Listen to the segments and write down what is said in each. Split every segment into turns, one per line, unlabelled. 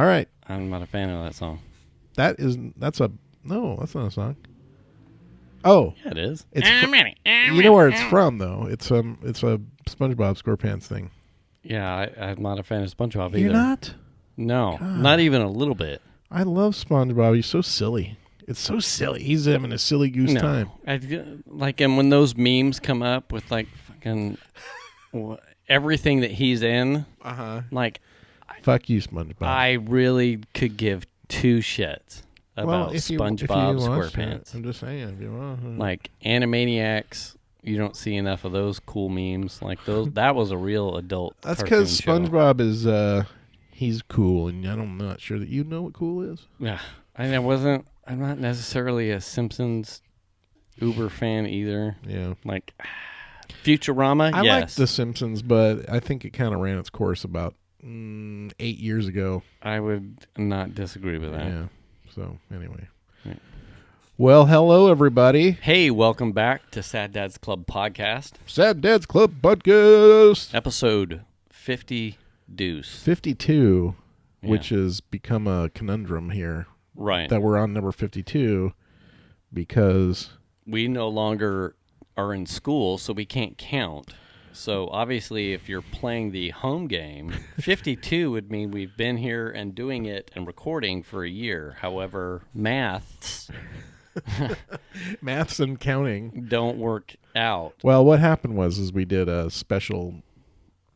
right.
I'm not a fan of that song.
That's not a song. Oh.
Yeah, it is.
You know where it's from, though. It's a SpongeBob SquarePants thing.
Yeah, I'm not a fan of SpongeBob either.
You're not?
No,
God.
not even a little bit.
I love SpongeBob. He's so silly. It's so silly. He's having a silly goose time.
And when those memes come up with like fucking everything that he's in, like,
fuck you, SpongeBob.
I really could give two shits about SpongeBob SquarePants.
I'm just saying. If you want.
Like Animaniacs, you don't see enough of those cool memes. Like those, that was a real adult.
That's because SpongeBob is he's cool, and I'm not sure that you know what cool is.
Yeah, I'm not necessarily a Simpsons uber fan either.
Yeah.
Like Futurama,
I
yes.
like The Simpsons, but I think it kind of ran its course about 8 years ago.
I would not disagree with that.
Yeah. So, anyway.
Yeah.
Well, hello, everybody.
Hey, welcome back to Sad Dad's Club Podcast.
Sad Dad's Club Podcast.
Episode 50 deuce.
52, which has become a conundrum here.
Right.
That we're on number 52 because
we no longer are in school, so we can't count. So obviously, if you're playing the home game, 52 would mean we've been here and doing it and recording for a year. However, maths
and counting
don't work out.
Well, what happened was we did a special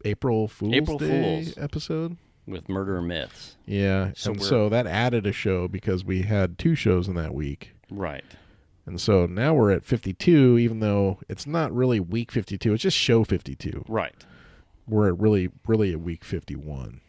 April Fool's Day episode.
With Murder Myths.
Yeah, so that added a show because we had 2 shows in that week.
Right.
And so now we're at 52, even though it's not really week 52. It's just show 52.
Right.
We're at really at week 51.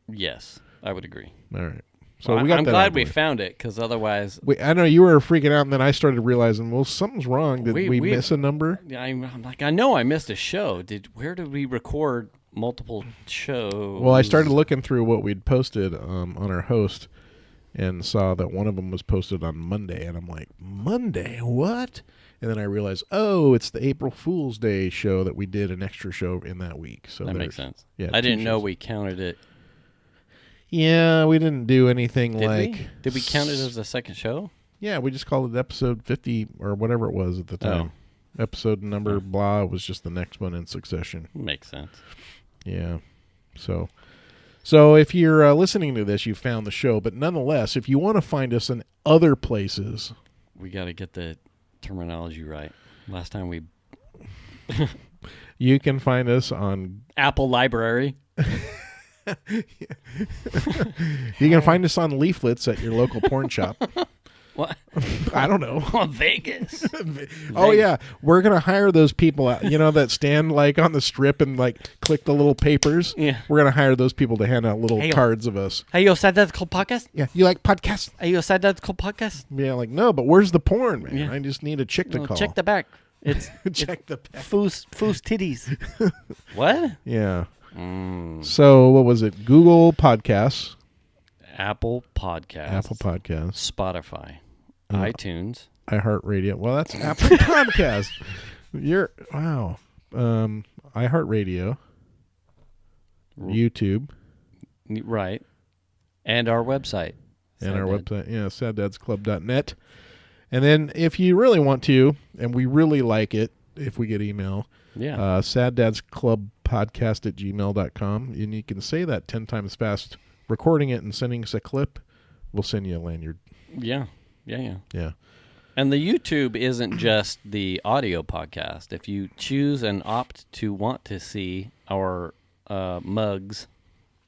Yes, I would agree.
All right. So
well,
we got
I'm
that
glad we found it, because otherwise...
I know you were freaking out, and then I started realizing, well, something's wrong. Did we miss a number?
I'm like, I know I missed a show. Where did we record multiple shows?
Well, I started looking through what we'd posted on our host and saw that one of them was posted on Monday, and I'm like, Monday? What? And then I realized, it's the April Fool's Day show that we did an extra show in that week. So
that makes sense.
Yeah,
I didn't know we counted it.
Yeah, we didn't do anything
Did we count it as a second show?
Yeah, we just called it episode 50 or whatever it was at the time. Episode number blah was just the next one in succession.
Makes sense.
Yeah. So if you're listening to this, you found the show. But nonetheless, if you want to find us in other places...
We got to get the terminology right. Last time we...
You can find us on...
Apple Library.
You can find us on leaflets at your local porn shop.
What?
I don't know.
Vegas.
Oh, yeah. We're going to hire those people, that stand like on the strip and like click the little papers.
Yeah.
We're going to hire those people to hand out little cards of us.
Hey, yo, Sad Dad's Club Podcast?
Yeah. You like podcasts?
Hey, yo, Sad Dad's Club Podcast?
Yeah, like, no, but where's the porn, man?
Yeah.
I just need a chick to call.
Check the back.
Check the back.
Foos titties. What?
Yeah. So, what was it? Google Podcasts.
Apple Podcasts. Spotify. iTunes.
iHeartRadio. Well, that's Apple Podcasts. Wow. iHeartRadio. YouTube.
Right. And our website.
saddadsclub.net. And then if you really want to, and we really like it, if we get email, saddadsclubpodcast@gmail.com, and you can say that 10 times fast, recording it and sending us a clip. We'll send you a lanyard.
Yeah. And the YouTube isn't just the audio podcast. If you choose and opt to want to see our mugs,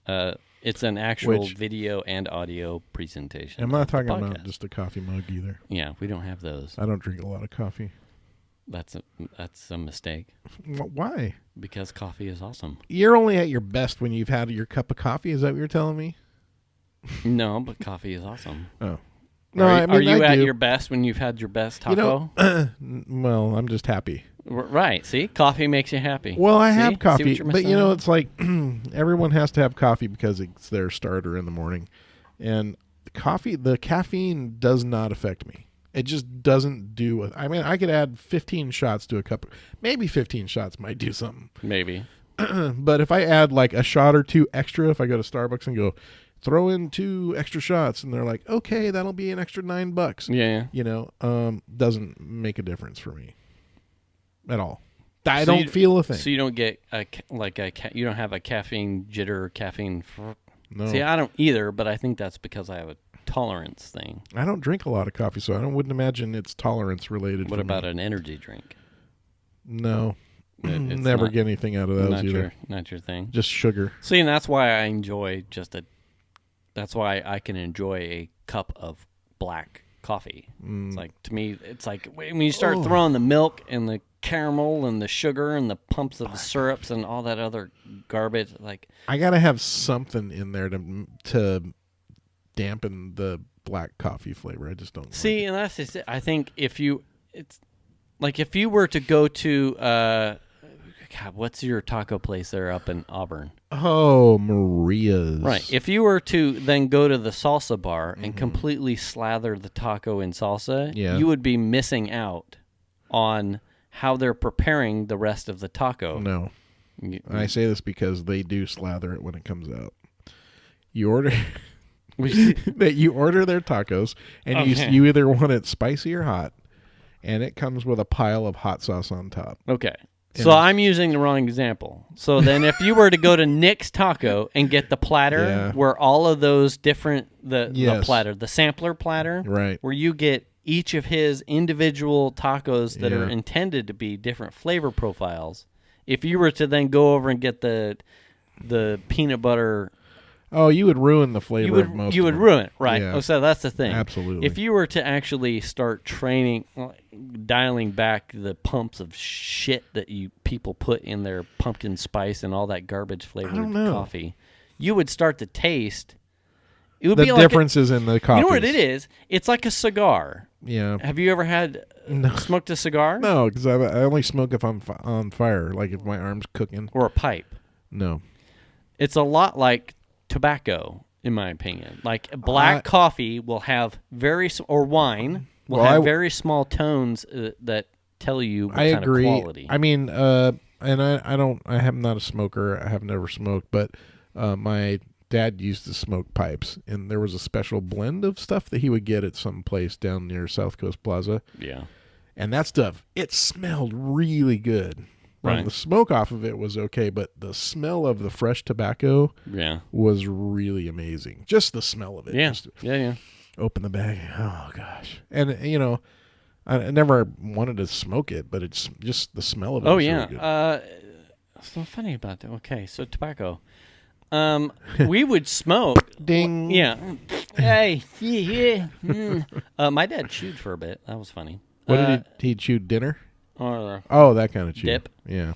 it's an actual video and audio presentation.
I'm not talking about just a coffee mug either.
Yeah, we don't have those.
I don't drink a lot of coffee.
That's a mistake.
Why?
Because coffee is awesome.
You're only at your best when you've had your cup of coffee. Is that what you're telling me?
No, but coffee is awesome.
Oh. No,
are you at your best when you've had your best taco?
Well, I'm just happy.
Right. See? Coffee makes you happy.
Well, I have coffee, but it's like everyone has to have coffee because it's their starter in the morning. And the caffeine does not affect me. It just doesn't do it. I mean, I could add 15 shots to a cup. Maybe 15 shots might do something.
Maybe.
But if I add like a shot or two extra, if I go to Starbucks and go, throw in 2 extra shots, and they're like, okay, that'll be an extra $9.
Yeah.
You know, doesn't make a difference for me at all. I don't feel a thing.
So you don't get you don't have a caffeine jitter, caffeine.
No.
See, I don't either, but I think that's because I have a tolerance thing.
I don't drink a lot of coffee, so I wouldn't imagine it's tolerance related.
What about an energy drink?
No. Never get anything out of those either.
Not your thing.
Just sugar.
See, and that's why I enjoy that's why I can enjoy a cup of black coffee. It's like, to me, it's like when you start throwing the milk and the caramel and the sugar and the pumps of the syrups and all that other garbage, like,
I gotta have something in there to dampen the black coffee flavor. I just don't
see,
like it.
and that's just it. I think if you were to go to God, what's your taco place there up in Auburn?
Oh, Maria's.
Right. If you were to then go to the salsa bar and completely slather the taco in salsa, you would be missing out on how they're preparing the rest of the taco.
No. I say this because they do slather it when it comes out. You order you order their tacos, and you either want it spicy or hot, and it comes with a pile of hot sauce on top. Okay.
So I'm using the wrong example. So then if you were to go to Nick's Taco and get the platter where all of those different, the platter, the sampler platter,
right,
where you get each of his individual tacos that are intended to be different flavor profiles, if you were to then go over and get the peanut butter...
Oh, you would ruin the flavor of most.
You would ruin it, right?
Yeah.
Oh, so that's the thing.
Absolutely.
If you were to actually start dialing back the pumps of shit that people put in their pumpkin spice and all that garbage flavored coffee, you would start to taste. It would be like
differences in the coffee.
You know what it is? It's like a cigar.
Yeah.
Have you ever smoked a cigar?
No, because I only smoke if I'm on fire, like if my arm's cooking.
Or a pipe.
No.
It's a lot like tobacco, in my opinion. Like black coffee will have or wine will have very small tones that tell you what kind of quality.
I mean, and I'm not a smoker. I have never smoked, but my dad used to smoke pipes, and there was a special blend of stuff that he would get at some place down near South Coast Plaza.
Yeah.
And that stuff, it smelled really good.
Right.
The smoke off of it was okay, but the smell of the fresh tobacco was really amazing. Just the smell of it.
Yeah.
Open the bag. Oh, gosh. And, you know, I never wanted to smoke it, but it's just the smell of it.
Oh, yeah. Really good. So funny about that. Okay, so tobacco. We would smoke.
Ding.
Yeah. Hey. Yeah. My dad chewed for a bit. That was funny.
What did he chew? Dinner?
That
kind of chew.
Dip.
Yeah.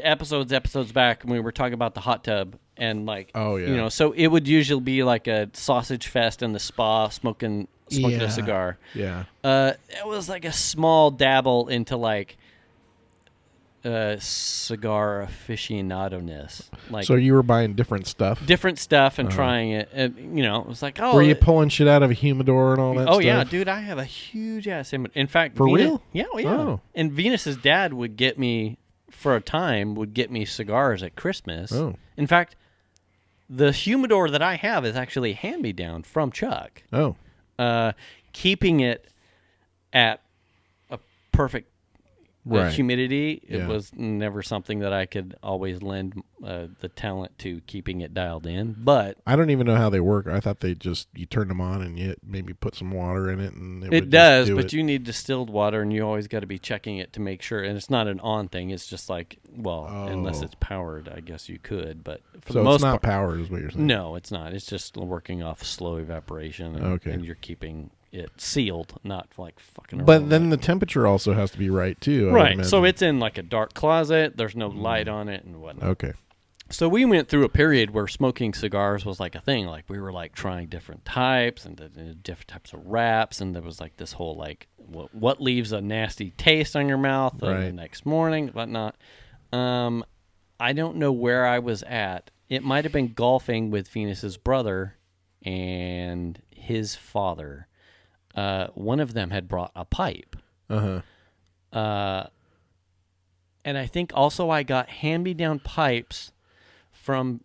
Episodes back when we were talking about the hot tub and you know, so it would usually be like a sausage fest in the spa, smoking a cigar.
Yeah.
It was like a small dabble into like cigar aficionado-ness. Like,
so you were buying different stuff
and trying it, and you know, it was like,
were you pulling shit out of a humidor and all that stuff?
Oh yeah, dude, I have a huge ass humidor. In fact,
for real?
Yeah. Oh. And Venus's dad would get me cigars at Christmas. Oh. In fact, the humidor that I have is actually a hand-me-down from Chuck.
Oh.
Keeping it at a perfect humidity, it was never something that I could always lend the talent to keeping it dialed in. But
I don't even know how they work. I thought you turn them on and you maybe put some water in it, and
it does. But you need distilled water, and you always got to be checking it to make sure. And it's not an on thing. It's just like, unless it's powered, I guess you could. But for the most part,
it's not powered, is what you're saying?
No, it's not. It's just working off slow evaporation, and you're keeping it sealed, not like fucking around.
But then the temperature also has to be right too.
Right. So it's in like a dark closet. There's no light on it and whatnot.
Okay.
So we went through a period where smoking cigars was like a thing. Like we were like trying different types and different types of wraps, and there was like this whole like what leaves a nasty taste on your mouth the next morning, whatnot. I don't know where I was at. It might have been golfing with Venus's brother and his father. One of them had brought a pipe. And I think also I got hand-me-down pipes from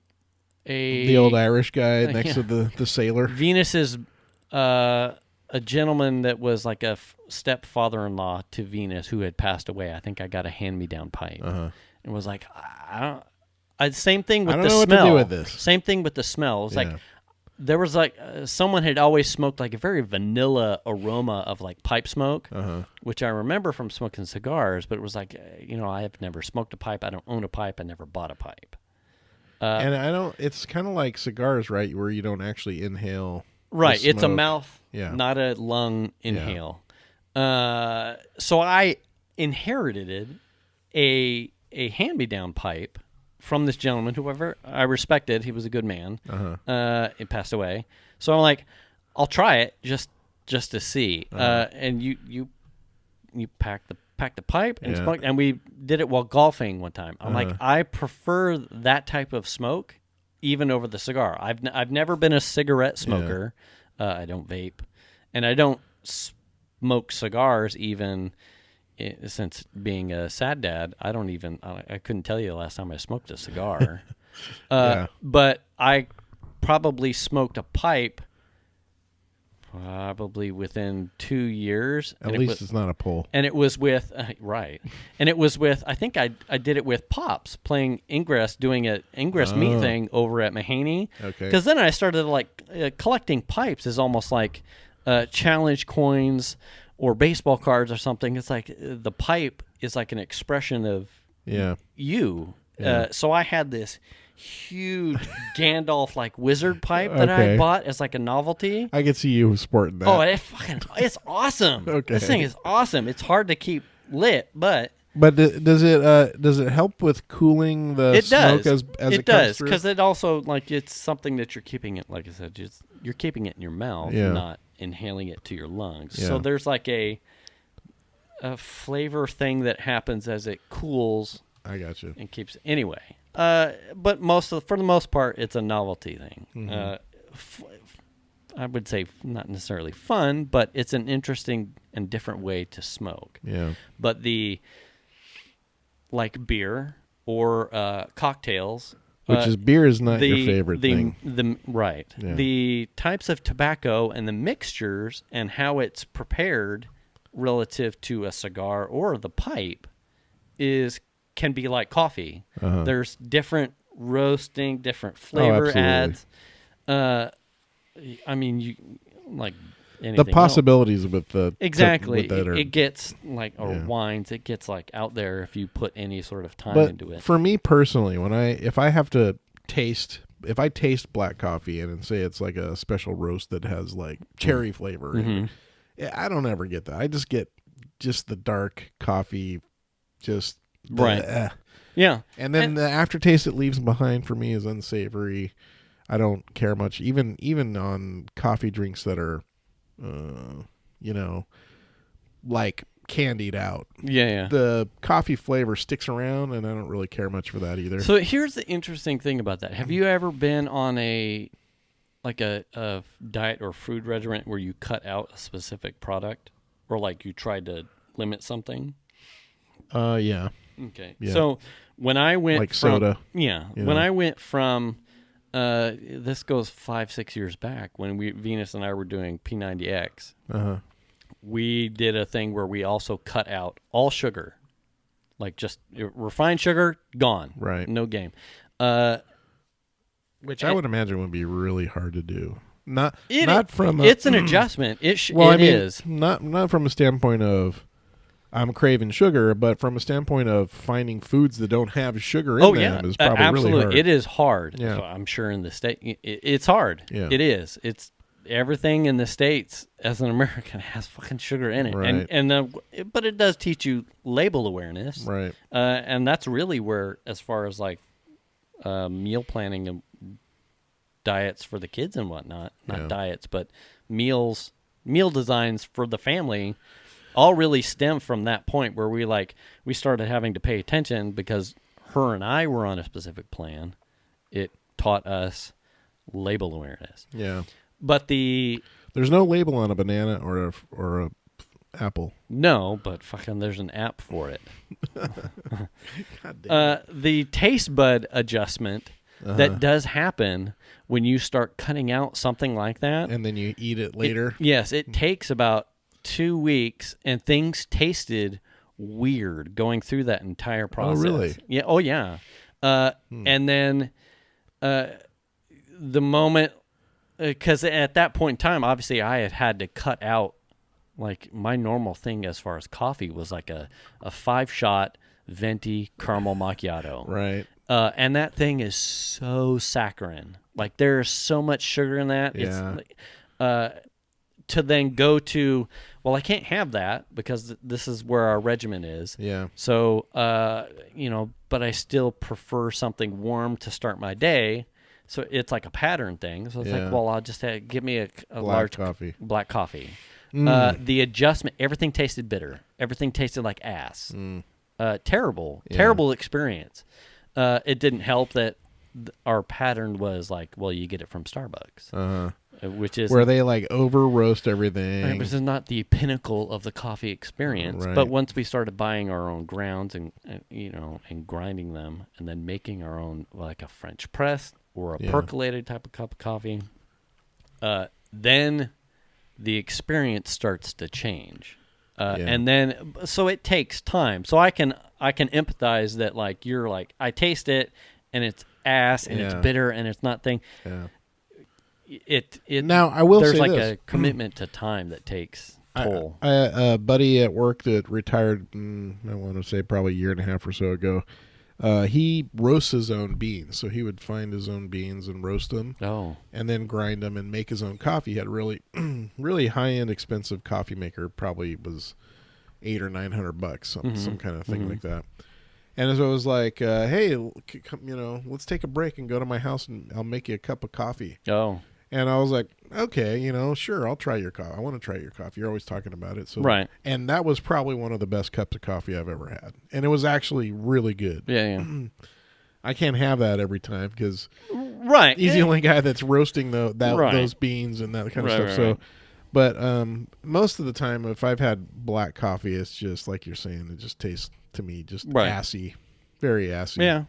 the old Irish guy next to the sailor.
Venus is a gentleman that was like a stepfather-in-law to Venus who had passed away. I think I got a hand-me-down pipe. And was like, same thing with the smell. I don't know what to do with this. Same thing with the smell. It was like, there was like, someone had always smoked like a very vanilla aroma of like pipe smoke, which I remember from smoking cigars, but it was like, I have never smoked a pipe. I don't own a pipe. I never bought a pipe.
And it's kind of like cigars, right? Where you don't actually inhale.
Right. It's a mouth, not a lung inhale. So I inherited a hand-me-down pipe from this gentleman, whoever I respected. He was a good man. He passed away. So I'm like, I'll try it just to see. And you pack the pipe and smoke, and we did it while golfing one time. I'm like, I prefer that type of smoke even over the cigar. I've never been a cigarette smoker. I don't vape, and I don't smoke cigars even. Since being a sad dad, I couldn't tell you the last time I smoked a cigar. But I probably smoked a pipe probably within 2 years.
At least it's not a pull.
And it was with, right. And it was with, I think I did it with Pops, playing Ingress, doing an Ingress meet thing over at Mahaney. Okay. Because then I started collecting pipes is almost like challenge coins or baseball cards or something. It's like the pipe is like an expression of you. Yeah. So I had this huge Gandalf like wizard pipe that I bought as like a novelty.
I could see you sporting that.
Oh, it's awesome. This thing is awesome. It's hard to keep lit, but
does it help with cooling the smoke as it
does, because it also it's something that you're keeping it, like I said, you're keeping it in your mouth, not inhaling it to your lungs. So there's like a flavor thing that happens as it cools.
I got you.
And keeps anyway. But for the most part, it's a novelty thing. I would say not necessarily fun, but it's an interesting and different way to smoke. Yeah. But like beer or cocktails.
Which is beer is not your favorite thing.
Right. Yeah. The types of tobacco and the mixtures and how it's prepared relative to a cigar or the pipe can be like coffee. There's different roasting, different flavor adds. I mean, you like anything
the possibilities else. With the
exactly
with
it gets like wines. It gets like out there if you put any sort of time into it.
For me personally, if I taste black coffee and say it's like a special roast that has like cherry flavor, I don't ever get that. I just get the dark coffee, just
right. Yeah,
and then the aftertaste it leaves behind for me is unsavory. I don't care much, even on coffee drinks that are, like candied out.
Yeah.
The coffee flavor sticks around, and I don't really care much for that either.
So here's the interesting thing about that. Have you ever been on a diet or food regimen where you cut out a specific product, or like you tried to limit something?
Yeah.
Okay. Yeah. So when I went
soda.
Yeah. When I went from this goes 5-6 years back when Venus and I were doing P90X. We did a thing where we also cut out all sugar, like just refined sugar, gone. Right. No game.
Which I would imagine would be really hard to do.
It's an adjustment. It is
not from a standpoint of I'm craving sugar, but from a standpoint of finding foods that don't have sugar in them is probably
absolutely.
Really hard.
It is hard.
Yeah.
So I'm sure in the state it's hard.
Yeah.
It is. It's everything in the States as an American has fucking sugar in it. Right. But it does teach you label awareness.
Right.
And that's really where, as far as like meal planning and diets for the kids and whatnot, not diets, but meal designs for the family all really stem from that point where we started having to pay attention because her and I were on a specific plan. It taught us label awareness.
Yeah.
But there's
no label on a banana or a apple.
No, but fucking there's an app for it. The taste bud adjustment that does happen when you start cutting out something like that.
And then you eat it later?
Yes, it takes about 2 weeks, and things tasted weird going through that entire process.
Oh, really?
Yeah. Oh, yeah. And then the moment, because at that point in time, obviously I had to cut out, like, my normal thing as far as coffee was like a 5-shot venti caramel macchiato.
Right.
And that thing is so saccharine. Like, there's so much sugar in that.
Yeah.
It's, to then go to, well, I can't have that because this is where our regimen is.
Yeah.
So, but I still prefer something warm to start my day. So it's like a pattern thing. So it's like, well, I'll just give me a large
coffee.
Black coffee. The adjustment, everything tasted bitter. Everything tasted like ass. Terrible experience. It didn't help that our pattern was like, well, you get it from Starbucks. Which is
where they like over roast everything.
Right, which is not the pinnacle of the coffee experience.
Right.
But once we started buying our own grounds and grinding them and then making our own, like a French press or a percolated type of cup of coffee, then the experience starts to change. And then, so it takes time. So I can empathize that, like, you're like, I taste it and it's ass and it's bitter and it's not thing.
Yeah.
It
now I will
there's
say
like
this.
a commitment to time that takes toll.
A buddy at work that retired, I want to say probably a year and a half or so ago, he roasts his own beans. So he would find his own beans and roast them.
Oh.
And then grind them and make his own coffee. He had a really, really high-end expensive coffee maker. Probably was $800 or $900, some kind of thing like that. And so it was like, hey, let's take a break and go to my house and I'll make you a cup of coffee.
Oh.
And I was like, okay, sure, I'll try your coffee. I want to try your coffee. You're always talking about it. So,
right.
And that was probably one of the best cups of coffee I've ever had. And it was actually really good.
Yeah.
I can't have that every time because
he's
the only guy that's roasting those beans and that kind of stuff. So, but most of the time, if I've had black coffee, it's just like you're saying, it just tastes to me just assy, very assy.
Yeah.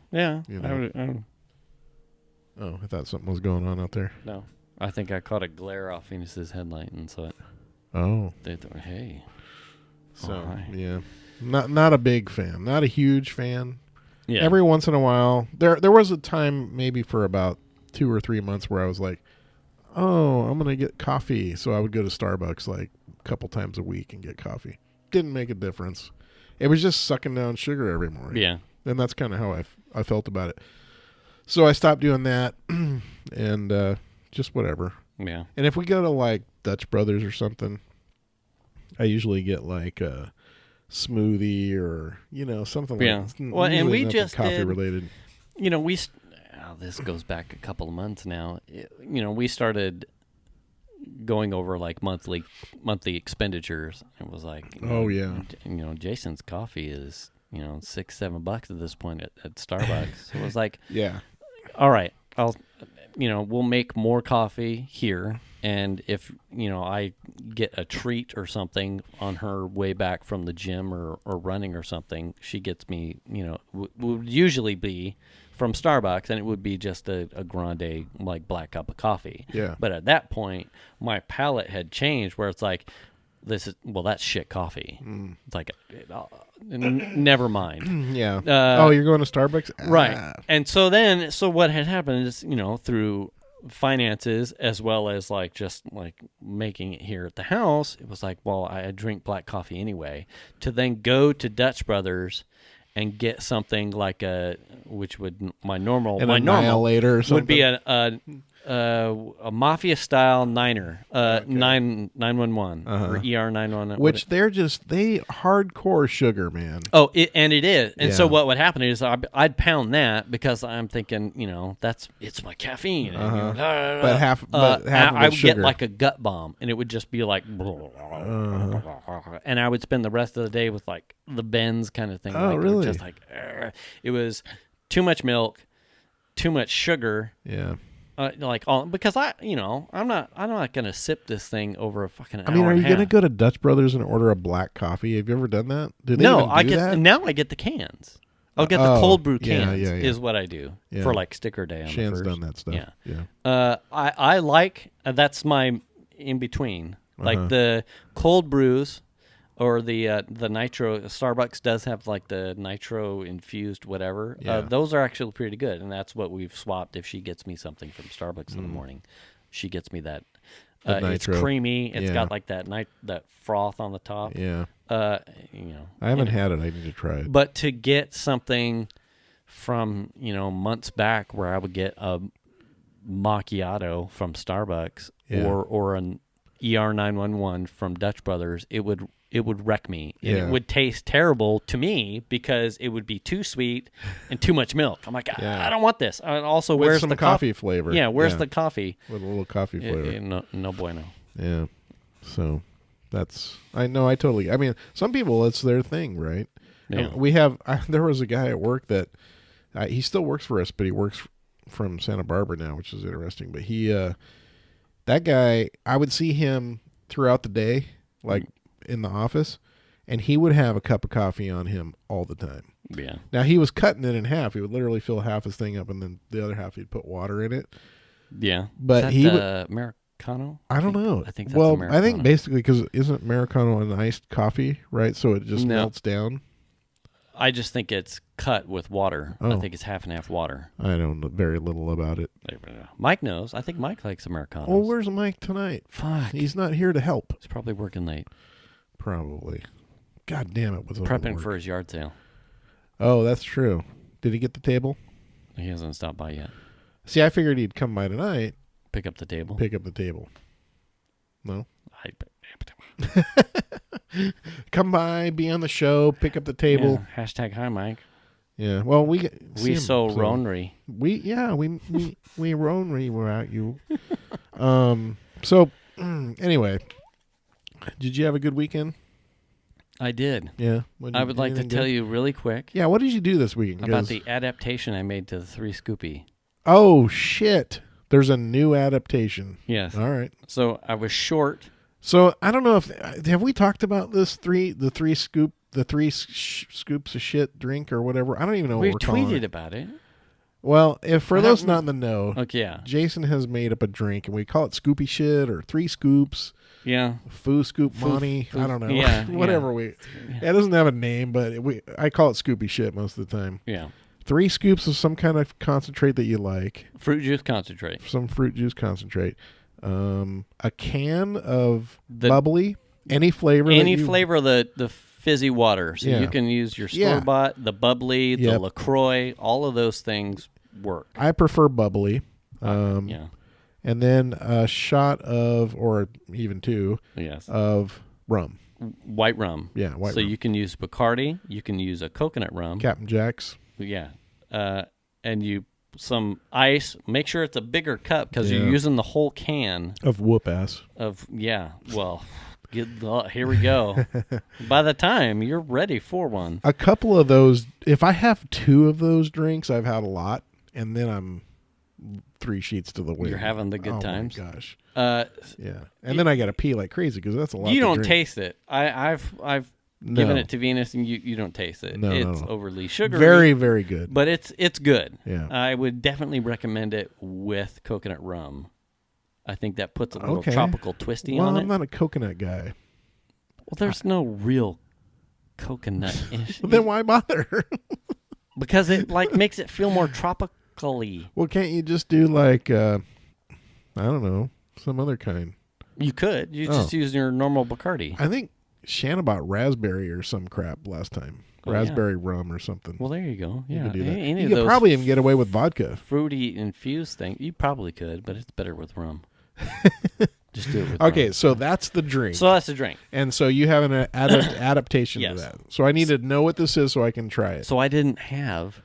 Oh, I thought something was going on out there.
No. I think I caught a glare off Venus's headlight, and so they thought, hey.
So, not a big fan. Not a huge fan.
Yeah.
Every once in a while. There was a time maybe for about 2 or 3 months where I was like, oh, I'm going to get coffee. So I would go to Starbucks like a couple times a week and get coffee. Didn't make a difference. It was just sucking down sugar every morning.
Yeah.
And that's kind of how I felt about it. So I stopped doing that and just whatever.
Yeah.
And if we go to like Dutch Brothers or something, I usually get like a smoothie or something like that.
Well, and we just
coffee related.
This goes back a couple of months now. We started going over like monthly expenditures. It was like, Jason's coffee is $6-7 at this point at Starbucks. So it was like, all right, we'll make more coffee here. And if, I get a treat or something on her way back from the gym or running or something, she gets me, would usually be from Starbucks, and it would be just a grande, like, black cup of coffee.
Yeah.
But at that point, my palate had changed where it's like, that's shit coffee. It's like, never mind.
Yeah. You're going to Starbucks?
Right. And so what had happened is, through finances as well as like just like making it here at the house, it was like, well, I drink black coffee anyway. To then go to Dutch Brothers and get something like my normal would be a mafia style niner, 911 or ER 911,
which they hardcore sugar, man.
Oh, and it is. And so what would happen is I'd pound that because I'm thinking, it's my caffeine. And,
but half
I would
sugar.
get like a gut bomb, and it would just be like, and I would spend the rest of the day with like the Benz kind of thing.
Oh, really?
Just like, it was too much milk, too much sugar.
Yeah.
Because I'm not gonna sip this thing over a fucking hour.
I mean, are you
gonna
go to Dutch Brothers and order a black coffee? Have you ever done that?
Now I get the cans. I'll get the cold brew cans is what I do for like sticker day on
Shan's
the 1st.
done that stuff.
I like, that's my in-between. Like the cold brews or the nitro. Starbucks does have like the nitro infused whatever. Those are actually pretty good, and that's what we've swapped. If she gets me something from Starbucks in the morning, she gets me that. It's creamy. It's got like that froth on the top.
Yeah.
I
haven't had it. I need to try it.
But to get something from months back where I would get a macchiato from Starbucks or an ER911 from Dutch Brothers, it would wreck me. And it would taste terrible to me because it would be too sweet and too much milk. I'm like, I don't want this. And also,
with
where's
some
the
coffee flavor?
Yeah, where's the coffee?
With a little coffee flavor.
No bueno.
Yeah. So I mean, some people, it's their thing, right?
Yeah.
There was a guy at work that he still works for us, but he works from Santa Barbara now, which is interesting. But that guy, I would see him throughout the day, like in the office, and he would have a cup of coffee on him all the time.
Yeah.
Now, he was cutting it in half. He would literally fill half his thing up, and then the other half he'd put water in it.
Yeah.
But
is that Americano?
I don't know.
I think that's Americano.
I think basically because isn't Americano an iced coffee, right? So it just melts down.
I just think it's cut with water.
Oh.
I think it's half and half water.
I don't know very little about it.
Mike knows. I think Mike likes Americanos.
Oh, where's Mike tonight?
Fuck.
He's not here to help.
He's probably working late.
Probably. God damn it.
Prepping for his yard sale.
Oh, that's true. Did he get the table?
He hasn't stopped by yet.
See, I figured he'd come by tonight.
Pick up the table.
No? Come by, be on the show, pick up the table.
Yeah. Hashtag hi, Mike.
Yeah. Well, we
so ronery.
We ronery without you. So anyway, did you have a good weekend?
I did.
Yeah.
I would like to tell you really quick.
Yeah. What did you do this weekend?
About the adaptation I made to the 3 Scoopy.
Oh shit! There's a new adaptation.
Yes.
All right.
So I was short.
So I don't know have we talked about this the three scoops of shit drink or whatever. I don't even know what we're calling it.
We tweeted about it.
Well, for those not in the know, Jason has made up a drink and we call it Scoopy Shit or 3 Scoops.
Yeah.
Foo Scoop Monty. I don't know.
Yeah.
Whatever it doesn't have a name, but I call it Scoopy Shit most of the time.
Yeah.
3 scoops of some kind of concentrate that you like.
Fruit juice concentrate.
Some fruit juice concentrate. A can of bubbly, any flavor.
Any flavor of the fizzy water. So you can use your store-bought, the bubbly, the LaCroix, all of those things work.
I prefer bubbly. And then a shot of, or even 2, of rum.
White rum.
Yeah, white rum.
So you can use Bacardi. You can use a coconut rum.
Captain Jack's.
Yeah. And some ice. Make sure it's a bigger cup because you're using the whole can.
Of whoop ass.
Well, here we go. By the time you're ready for one.
A couple of those, if I have 2 of those drinks, I've had a lot. And then I'm 3 sheets to the wind.
You're having the good times.
Oh my gosh. Yeah. And then I got to pee like crazy because that's a lot.
You don't taste it. I've given it to Venus and you don't taste it. It's overly sugary.
Very, very good.
But it's good.
Yeah.
I would definitely recommend it with coconut rum. I think that puts a little tropical twisty on it.
Well, I'm not a coconut guy.
Well, there's no real coconut.
Then why bother?
Because it makes it feel more tropically.
Well, can't you just do I don't know, some other kind?
You could. You just use your normal Bacardi.
I think Shanna bought raspberry or some crap last time. Raspberry rum or something.
Well, there you go. Yeah,
you could do that. You could probably even get away with vodka.
Fruity infused thing. You probably could, but it's better with rum. Just do it with rum.
So that's the drink.
So that's the drink.
And so you have an adaptation to that. So I need to know what this is so I can try it.
So I didn't have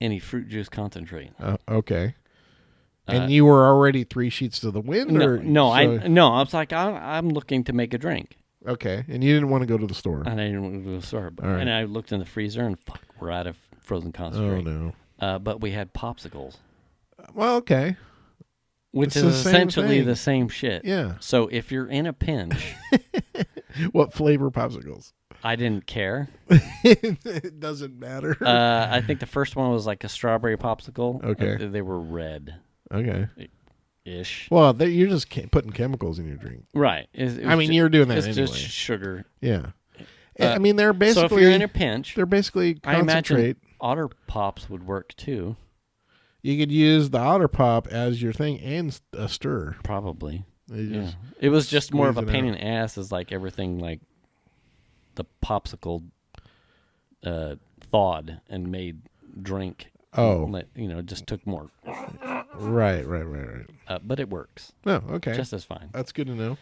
any fruit juice concentrate.
Okay. And you were already 3 sheets to the wind?
I was like, I'm looking to make a drink.
Okay. And you didn't want to go to the store?
And I didn't want to go to the store.
All right.
And I looked in the freezer and we're out of frozen concentrate.
Oh, no.
But we had popsicles.
Well, okay.
Which is essentially the same shit.
Yeah.
So if you're in a pinch.
What flavor popsicles?
I didn't care.
It doesn't matter.
I think the first one was like a strawberry popsicle.
Okay.
They were red.
Okay.
Ish.
Well, you're just putting chemicals in your drink.
Right.
You're doing that
it's
anyway.
It's just sugar.
Yeah. I mean, they're basically...
So if you're in a pinch...
They're basically concentrate.
I imagine Otter Pops would work, too.
You could use the Otter Pop as your thing and a stir.
Probably. It was just more of a pain in the ass as like everything like the popsicle thawed and made drink.
Oh.
Just took more.
Right.
But it works.
Oh, okay.
Just as fine.
That's good to know.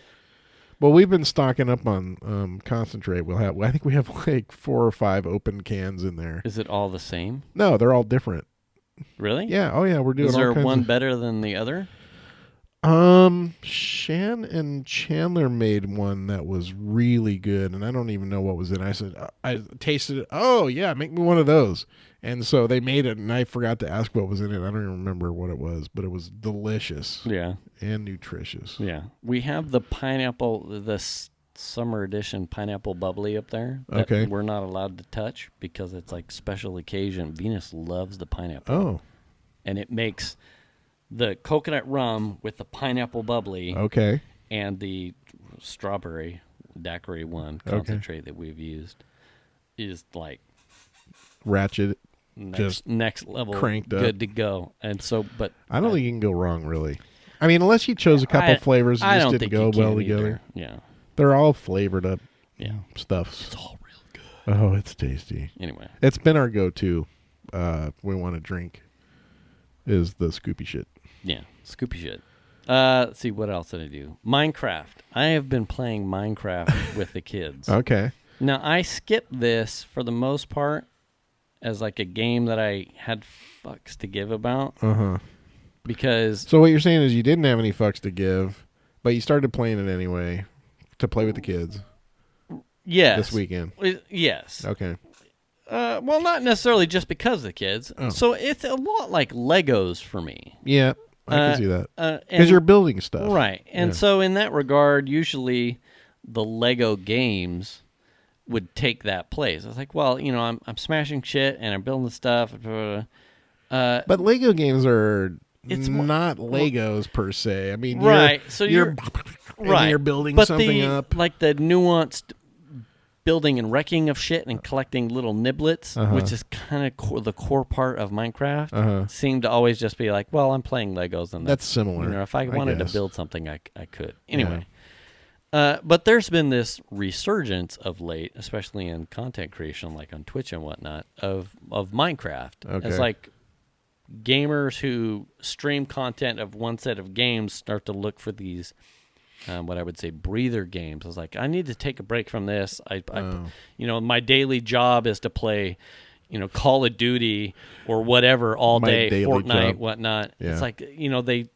Well, we've been stocking up on concentrate. I think we have like 4 or 5 open cans in there.
Is it all the same?
No, they're all different.
Really?
Yeah. Oh, yeah. We're doing.
Is there one better than the other?
Shan and Chandler made one that was really good, and I don't even know what was in it. I said, I tasted it. Oh, yeah, make me one of those. And so they made it, and I forgot to ask what was in it. I don't even remember what it was, but it was delicious.
Yeah.
And nutritious.
Yeah. We have the pineapple, the summer edition pineapple bubbly up there. That we're not allowed to touch because it's like special occasion. Venus loves the pineapple.
Oh.
And it makes the coconut rum with the pineapple bubbly.
Okay.
And the strawberry daiquiri one concentrate that we've used is like
ratchet.
Next level,
cranked up,
good to go. And so, but
I don't think you can go wrong, really. I mean, unless you chose a couple flavors that just didn't go well together.
Yeah,
they're all flavored up.
Yeah,
stuff.
It's all real good.
Oh, it's tasty.
Anyway,
it's been our go-to. We want to drink is the Scoopy shit.
Yeah, Scoopy shit. Let's see, what else did I do? Minecraft. I have been playing Minecraft with the kids.
Okay.
Now I skipped this for the most part as like a game that I had fucks to give about. Because...
So what you're saying is you didn't have any fucks to give, but you started playing it anyway to play with the kids.
Yes.
This weekend.
Yes.
Okay.
Well, not necessarily just because of the kids. Oh. So it's a lot like Legos for me.
Yeah, I can see that. Because you're building stuff.
Right. And so in that regard, usually the Lego games would take that place. I was like, well, I'm smashing shit and I'm building stuff.
But Lego games are not Legos per se. I mean,
right. So you're
building something up.
Like the nuanced building and wrecking of shit and collecting little niblets, which is kind of the core part of Minecraft, seemed to always just be like, well, I'm playing Legos. And
that's similar.
If I wanted to build something, I could. Anyway. But there's been this resurgence of late, especially in content creation, like on Twitch and whatnot, of Minecraft.
Okay.
It's like gamers who stream content of one set of games start to look for these, what I would say, breather games. I was like, I need to take a break from this. My daily job is to play, Call of Duty or whatever all day, Fortnite, whatnot. Yeah. It's like,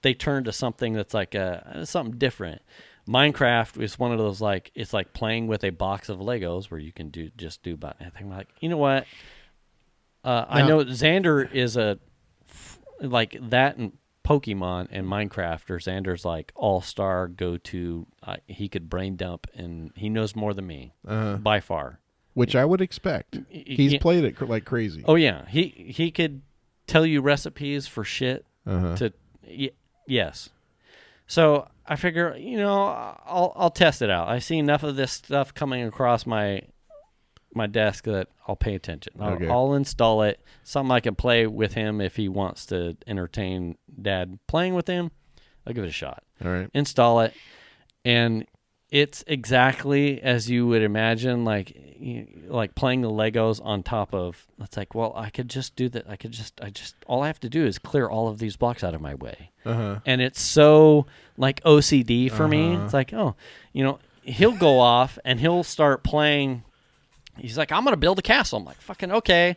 they turn to something that's like something different. Minecraft is one of those, like, it's like playing with a box of Legos where you can just do about anything. Like, you know what? I know Xander is like that and Pokemon and Minecraft, or Xander's like all-star go-to. He could brain dump, and he knows more than me by far.
Which I would expect. He's played it like crazy.
Oh, yeah. He could tell you recipes for shit. Yes. So I figure, I'll test it out. I see enough of this stuff coming across my desk that I'll pay attention. I'll install it. Something I can play with him if he wants to entertain Dad playing with him. I'll give it a shot.
All right.
Install it, and it's exactly as you would imagine, like playing the Legos on top of. It's like, well, I could just do that. All I have to do is clear all of these blocks out of my way, and it's so like OCD for me. It's like, he'll go off and he'll start playing. He's like, I'm going to build a castle. I'm like, fucking okay.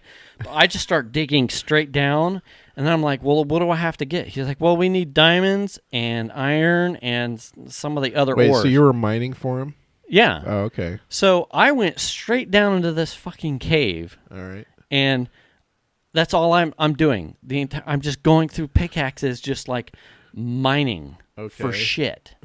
I just start digging straight down. And then I'm like, well, what do I have to get? He's like, well, we need diamonds and iron and some of the other ores.
Wait, so you were mining for him?
Yeah.
Oh, okay.
So I went straight down into this fucking cave.
All right.
And that's all I'm doing. I'm just going through pickaxes, just like mining for shit.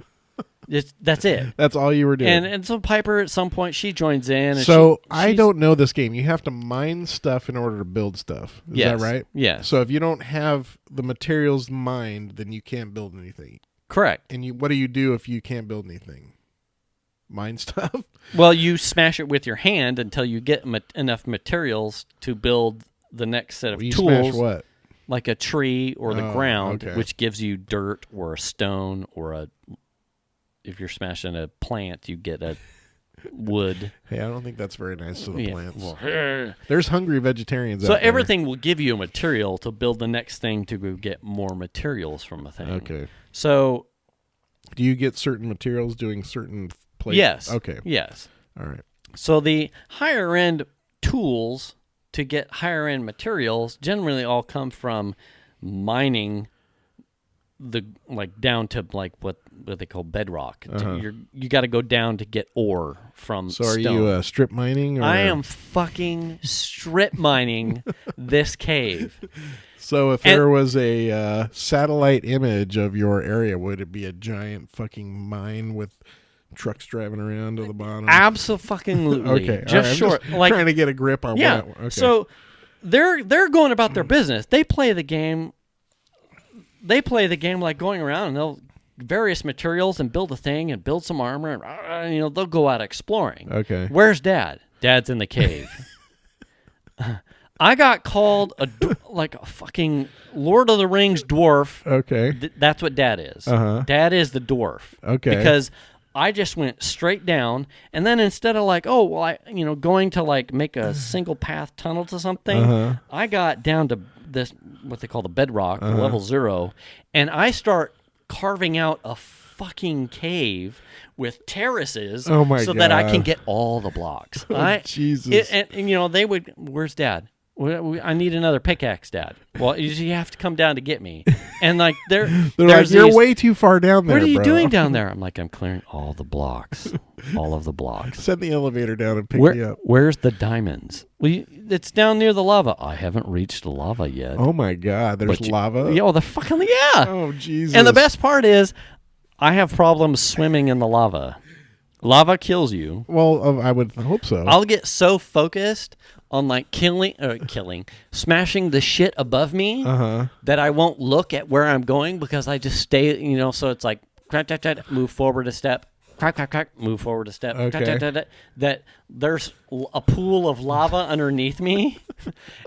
That's it.
That's all you were doing.
And so Piper, at some point, she joins in. And
so I don't know this game. You have to mine stuff in order to build stuff. Is
that
right?
Yes.
So if you don't have the materials mined, then you can't build anything.
Correct.
And what do you do if you can't build anything? Mine stuff?
Well, you smash it with your hand until you get enough materials to build the next set of tools.
Smash what?
Like a tree or the ground,
okay.
which gives you dirt or a stone or if you're smashing a plant, you get a wood.
Hey, I don't think that's very nice to the plants.
Well,
there's hungry vegetarians
so
out there.
everything will give you a material to build the next thing to go get more materials from a thing.
Okay.
So
do you get certain materials doing certain places?
Yes.
Okay.
Yes.
All right. So
the higher end tools to get higher end materials generally all come from mining down to what they call bedrock. You got to go down to get ore from
So are
stone.
you strip mining? Or?
I am fucking strip mining this cave.
So if there was a satellite image of your area, would it be a giant fucking mine with trucks driving around to the bottom?
Absolutely.
Okay.
Just short.
Just trying to get a grip on
yeah.
what. Okay.
So they're going about their business. They play the game. They play the game like going around and they'll various materials and build a thing and build some armor and they'll go out exploring.
Okay.
Where's Dad? Dad's in the cave. I got called like a fucking Lord of the Rings dwarf.
Okay.
That's what Dad is. Dad is the dwarf.
Okay.
Because I just went straight down, and then instead of going to make a single path tunnel to something, I got down to this what they call the bedrock, level 0, and I start carving out a fucking cave with terraces, that I can get all the blocks.
Jesus!
And they would. Where's Dad? I need another pickaxe, Dad. Well, you have to come down to get me. And they're like,
you're way too far down there.
What are you doing down there? I'm like, I'm clearing all the blocks, all of the blocks.
Send the elevator down and pick me up.
Where's the diamonds? Well, it's down near the lava. I haven't reached the lava yet.
Oh my God, there's lava.
Yeah, the fucking yeah.
Oh Jesus!
And the best part is, I have problems swimming in the lava. Lava kills you.
Well, I would hope so.
I'll get so focused on smashing the shit above me that I won't look at where I'm going because I just stay, so it's like crack, crack, crack, move forward a step, crack, crack, crack, move forward a step,
okay.
crack, crack, crack, that there's a pool of lava underneath me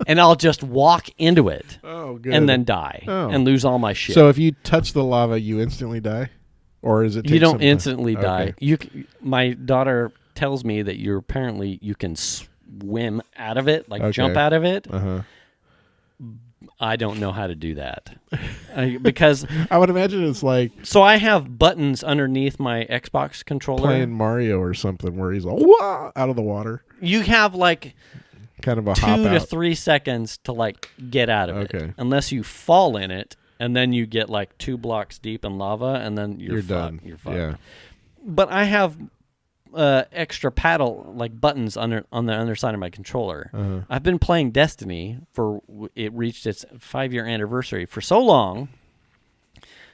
and I'll just walk into it and then die and lose all my shit.
So if you touch the lava, you instantly die? Or is it
you don't instantly die. My daughter tells me that you can swim out of it, jump out of it. I don't know how to do that because
I would imagine it's like.
So I have buttons underneath my Xbox controller.
Playing Mario or something where he's all out of the water.
You have
kind of a
2 to 3 seconds to get out of it, unless you fall in it. And then you get 2 blocks deep in lava, and then you're
done.
You're fucked.
Yeah.
But I have extra paddle buttons on the underside of my controller. I've been playing Destiny it reached its 5-year anniversary for so long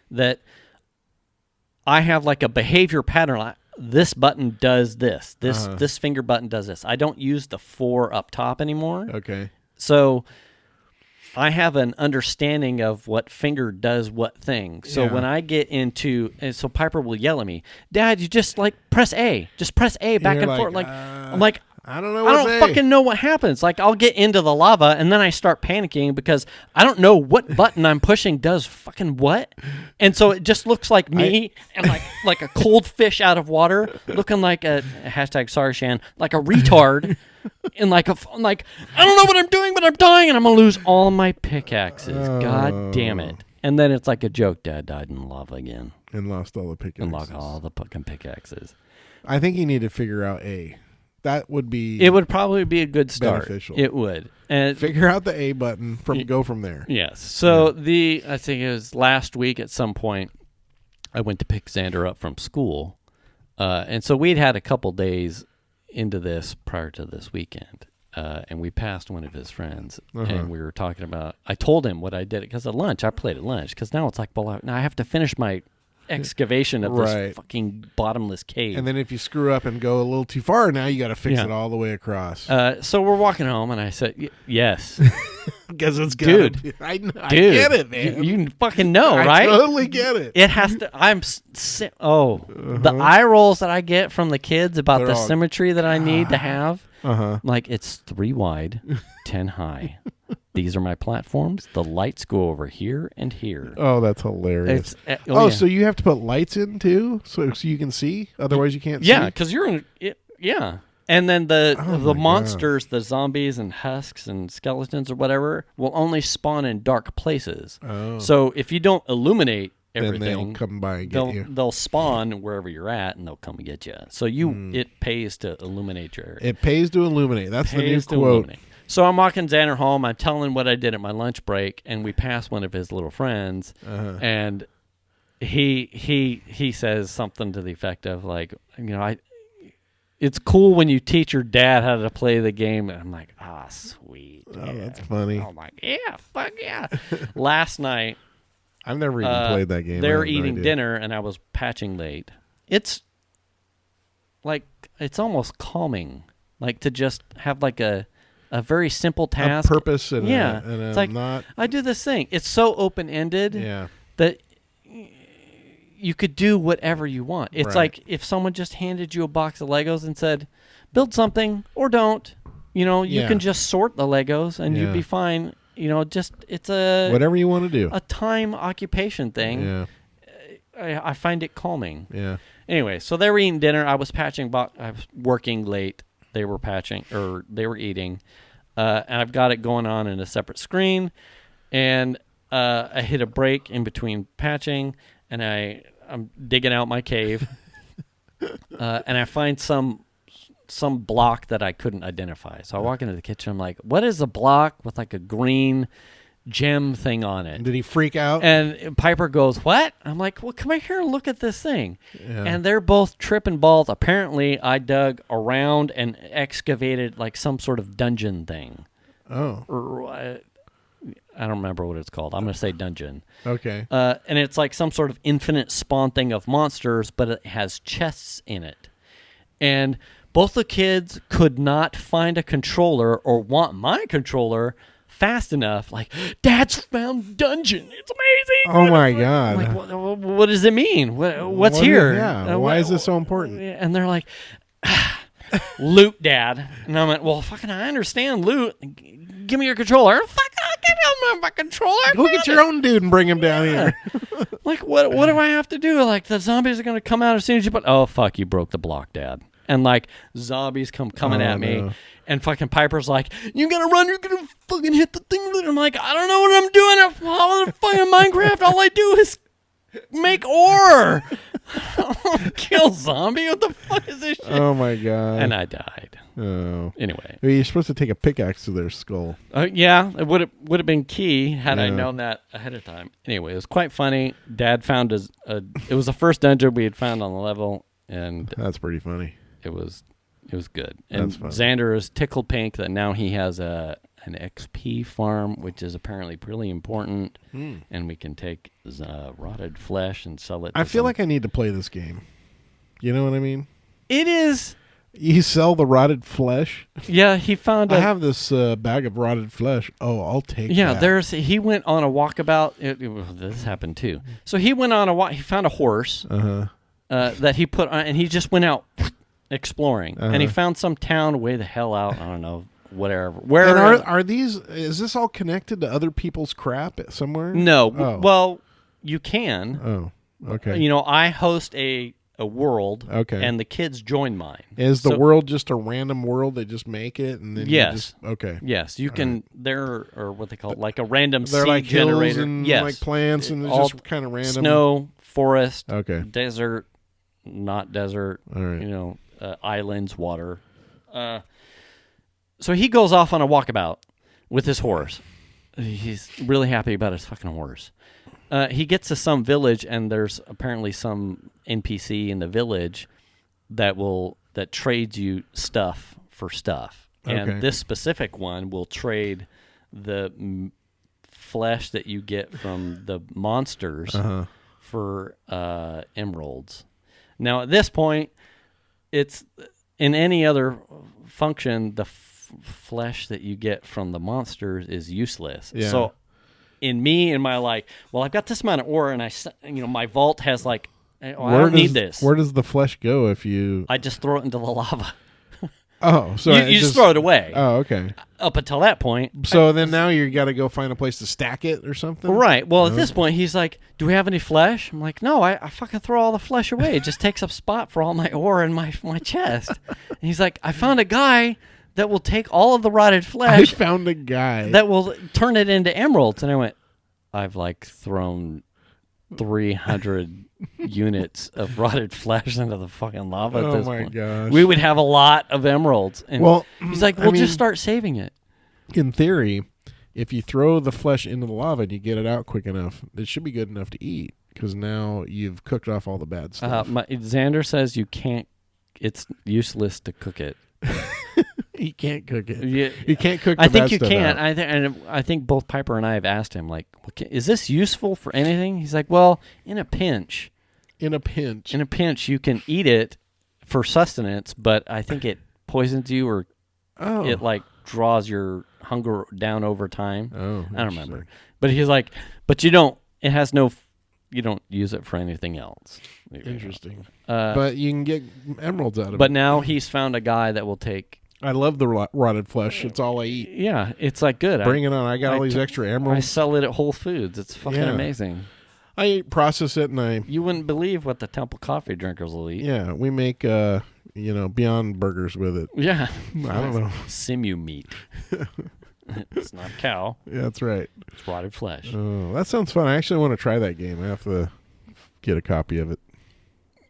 that I have a behavior pattern. This button does this. This finger button does this. I don't use the 4 up top anymore.
Okay.
So I have an understanding of what finger does what thing. So when I get into, so Piper will yell at me, Dad, you just press A. Just press A back and forth. I'm like,
I don't know.
I don't fucking know what happens. I'll get into the lava and then I start panicking because I don't know what button I'm pushing does fucking what. And so it just looks like me and like a cold fish out of water, looking like a hashtag sorry Shan, like a retard. And I'm like, I don't know what I'm doing, but I'm dying and I'm gonna lose all my pickaxes. God damn it. And then it's like a joke, Dad died in lava again.
And lost all the pickaxes.
And lost all the fucking pickaxes.
I think you need to figure out A. That would be.
It would probably be a good start.
Beneficial.
It would. And
figure out the A button go from there.
Yes. So I think it was last week at some point, I went to pick Xander up from school. And so we'd had a couple days into this prior to this weekend. And we passed one of his friends, and we were talking about. I told him what I did because at lunch. I played at lunch because now it's like, well, now I have to finish my excavation of this fucking bottomless cave.
And then if you screw up and go a little too far, now you got to fix it all the way across.
So we're walking home, and I said, yes.
Because it's
dude,
be, I get it, man.
You fucking know, right?
I totally get it.
It has to. The eye rolls that I get from the kids about the symmetry that I need to have. Like, it's 3 wide, 10 high. These are my platforms. The lights go over here and here.
Oh, that's hilarious. So you have to put lights in too, so you can see. Otherwise, you can't see.
Yeah, because you're in. Yeah, and then the monsters, the zombies and husks and skeletons or whatever, will only spawn in dark places. Oh. So if you don't illuminate everything,
then they'll come by and get you.
They'll spawn wherever you're at, and they'll come and get you. So it pays to illuminate your area.
It pays to illuminate. That's the new quote.
Illuminate. So I'm walking Xander home. I'm telling what I did at my lunch break, and we pass one of his little friends, and he says something to the effect of like, it's cool when you teach your dad how to play the game. And I'm like, sweet.
Oh, that's funny.
I'm like, yeah, fuck yeah. Last night,
I've never even played that game.
They're eating dinner, and I was patching late. It's like, it's almost calming, like to just have like a very simple task.
A purpose and
it's like, I do this thing. It's so open-ended that you could do whatever you want. It's like if someone just handed you a box of Legos and said, build something or don't. You can just sort the Legos and you'd be fine. It's a...
whatever you want to do.
A time occupation thing.
Yeah.
I find it calming.
Yeah.
Anyway, so they were eating dinner. I was working late. They were they were eating, and I've got it going on in a separate screen, and I hit a break in between patching, and I'm digging out my cave, and I find some block that I couldn't identify. So I walk into the kitchen. I'm like, "What is a block with like a green gem thing on it?"
Did he freak out?
And Piper goes, "What?" I'm like, "Well, come here and look at this thing." Yeah. And they're both tripping balls. Apparently, I dug around and excavated like some sort of dungeon thing.
Oh.
I don't remember what it's called. I'm going to say dungeon.
Okay.
And it's like some sort of infinite spawn thing of monsters, but it has chests in it. And both the kids could not find a controller or want my controller fast enough. Like, Dad's found dungeon. It's amazing.
Oh my God.
Like, what does it mean? What's here?
Why is this so important?
And they're like, loot, Dad. And I'm like, well, fucking, I understand loot. Give me your controller. Fuck, I'll give him my controller.
Go get your own dude and bring him down here.
Like, what do I have to do? Like, the zombies are going to come out as soon as you put... Oh, fuck, you broke the block, Dad. And, like, zombies coming at me. No. And fucking Piper's like, you gotta run, you're gonna fucking hit the thing. I'm like, I don't know what I'm doing. I'm following fucking Minecraft. All I do is make ore. Kill zombie. What the fuck is this shit?
Oh my God.
And I died.
Oh.
Anyway.
You're supposed to take a pickaxe to their skull.
Yeah, it would have been key had I known that ahead of time. Anyway, it was quite funny. Dad found it was the first dungeon we had found on the level, and
that's pretty funny.
It was good. And Xander is tickled pink that now he has an XP farm, which is apparently pretty important, and we can take rotted flesh and sell it.
I feel like I need to play this game. You know what I mean?
It is.
You sell the rotted flesh?
Yeah, he found.
I have this bag of rotted flesh. Oh, I'll take.
Yeah,
that.
He went on a walkabout. This happened too. So he went on a walk. He found a horse that he put on, and he just went out exploring, and he found some town way the hell out. I don't know, whatever. Where
and are these? Is this all connected to other people's crap somewhere?
No. Oh. Well, you can.
Oh, okay.
I host a world, and the kids join mine.
Is the world just a random world? They just make it, and then
yes,
yes,
you can. Right. They're or what they call it, like a random
they're
seed
like
generator.
And
yes,
like plants, and
all
just kind of random
snow, forest,
desert,
not desert.
All right.
Islands, water. So he goes off on a walkabout with his horse. He's really happy about his fucking horse. He gets to some village, and there's apparently some NPC in the village that trades you stuff for stuff. And this specific one will trade the flesh that you get from the monsters for emeralds. Now, at this point, it's in any other function, the flesh that you get from the monsters is useless.
Yeah.
So, in my well, I've got this amount of ore, and my vault has I don't need this.
Where does the flesh go if you?
I just throw it into the lava.
Oh, so
you just throw it away.
Oh, okay.
Up until that point.
So then now you got to go find a place to stack it or something?
Right. Well, at this point, he's like, do we have any flesh? I'm like, no, I fucking throw all the flesh away. It just takes up spot for all my ore in my chest. And he's like, I found a guy that will take all of the rotted flesh.
I found a guy.
That will turn it into emeralds. And I went, I've thrown 300 units of rotted flesh into the fucking lava at this point.
Oh, my gosh.
We would have a lot of emeralds. And he's like, just start saving it.
In theory, if you throw the flesh into the lava and you get it out quick enough, it should be good enough to eat because now you've cooked off all the bad stuff.
Xander says you can't. It's useless to cook it.
You can't cook it.
You
can't cook the
I think
bad
you
stuff
can't.
out.
I think both Piper and I have asked him, is this useful for anything? He's like, well, in a pinch.
In a pinch,
you can eat it for sustenance, but I think it poisons you or it draws your hunger down over time.
Oh,
I don't remember. But he's like, but you don't use it for anything else.
Interesting. But you can get emeralds out of it.
But now he's found a guy that will take.
I love the rotted flesh. It's all I eat.
Yeah, it's good.
Bring it on. I got all these extra emeralds.
I sell it at Whole Foods. It's fucking amazing.
I process it and
You wouldn't believe what the Temple coffee drinkers will eat.
Yeah, we make Beyond Burgers with it.
Yeah.
I don't know.
Simu meat. It's not cow.
Yeah, that's right.
It's rotted flesh.
Oh, that sounds fun. I actually want to try that game. I have to get a copy of it.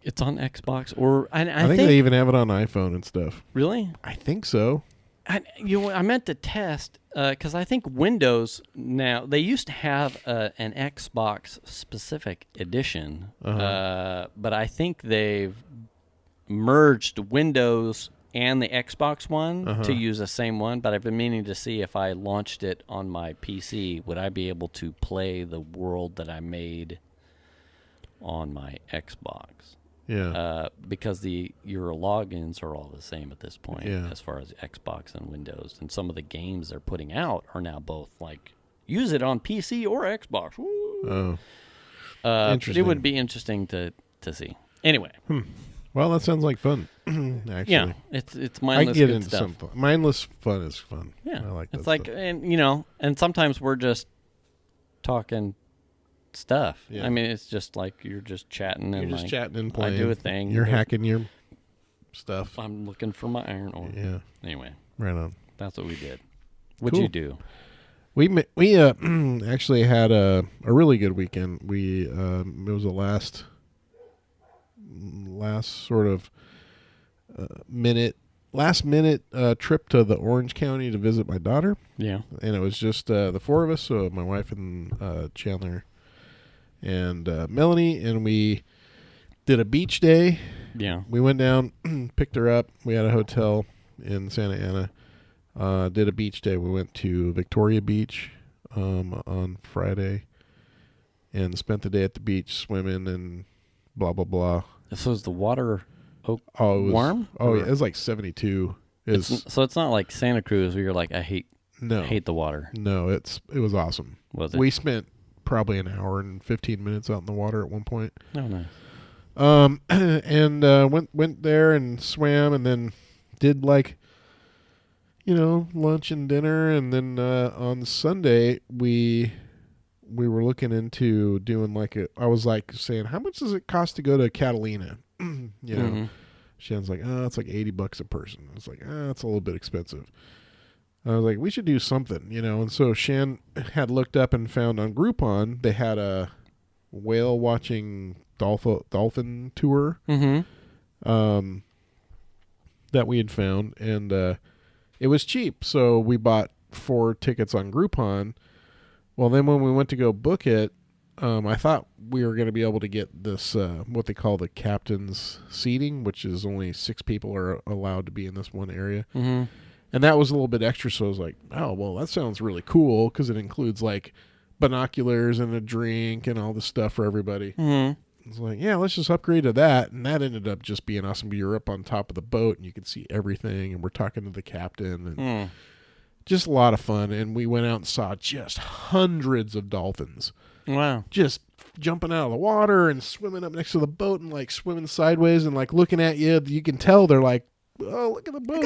It's on Xbox or I
think they even have it on iPhone and stuff.
Really?
I think so.
I meant to test because I think Windows now they used to have an Xbox specific edition, but I think they've merged Windows and the Xbox one to use the same one. But I've been meaning to see if I launched it on my PC, would I be able to play the world that I made on my Xbox?
Yeah.
Because your logins are all the same at this point as far as Xbox and Windows. And some of the games they're putting out are now both use it on PC or Xbox. Woo! Oh. Interesting. It would be interesting to see. Anyway.
Well, that sounds like fun. Actually.
Yeah. It's mindless
I get
good
into
stuff.
some mindless fun is fun.
Yeah.
I like that.
It's
stuff.
and sometimes we're just talking stuff.
Yeah.
I mean, it's just you're just chatting and
you're just chatting and playing.
I do a thing.
You're hacking your stuff.
I'm looking for my iron ore.
Yeah.
Anyway,
right on.
that's what we did. What'd you do?
We actually had a really good weekend. It was a last sort of last minute trip to the Orange County to visit my daughter.
Yeah.
And it was just the four of us, so my wife and Chandler and Melanie, and we did a beach day.
Yeah.
We went down, picked her up. We had a hotel in Santa Ana. Did a beach day. We went to Victoria Beach on Friday and spent the day at the beach swimming and blah, blah, blah.
So is the water
it was
warm?
Oh, yeah. It was 72.
So it's not like Santa Cruz where you're I hate the water.
No, it was awesome.
Was it?
We spent probably an hour and 15 minutes out in the water at one point.
Oh, nice.
And went there and swam and then did lunch and dinner, and then on Sunday we were looking into doing I was saying, how much does it cost to go to Catalina? Shan's like, it's $80 a person. I was like, that's a little bit expensive. I was like, we should do something, and so Shan had looked up and found on Groupon they had a whale watching dolphin tour that we had found, and it was cheap, so we bought 4 tickets on Groupon. Well, then when we went to go book it, I thought we were going to be able to get this what they call the captain's seating, which is only 6 people are allowed to be in this one area. And that was a little bit extra, so I was like, oh, well, that sounds really cool because it includes binoculars and a drink and all this stuff for everybody.
Mm-hmm.
It's like, yeah, let's just upgrade to that. And that ended up just being awesome. You're up on top of the boat and you could see everything. And we're talking to the captain and just a lot of fun. And we went out and saw just hundreds of dolphins.
Wow.
Just jumping out of the water and swimming up next to the boat and like swimming sideways and like looking at you. You can tell they're like, oh, look at the boat.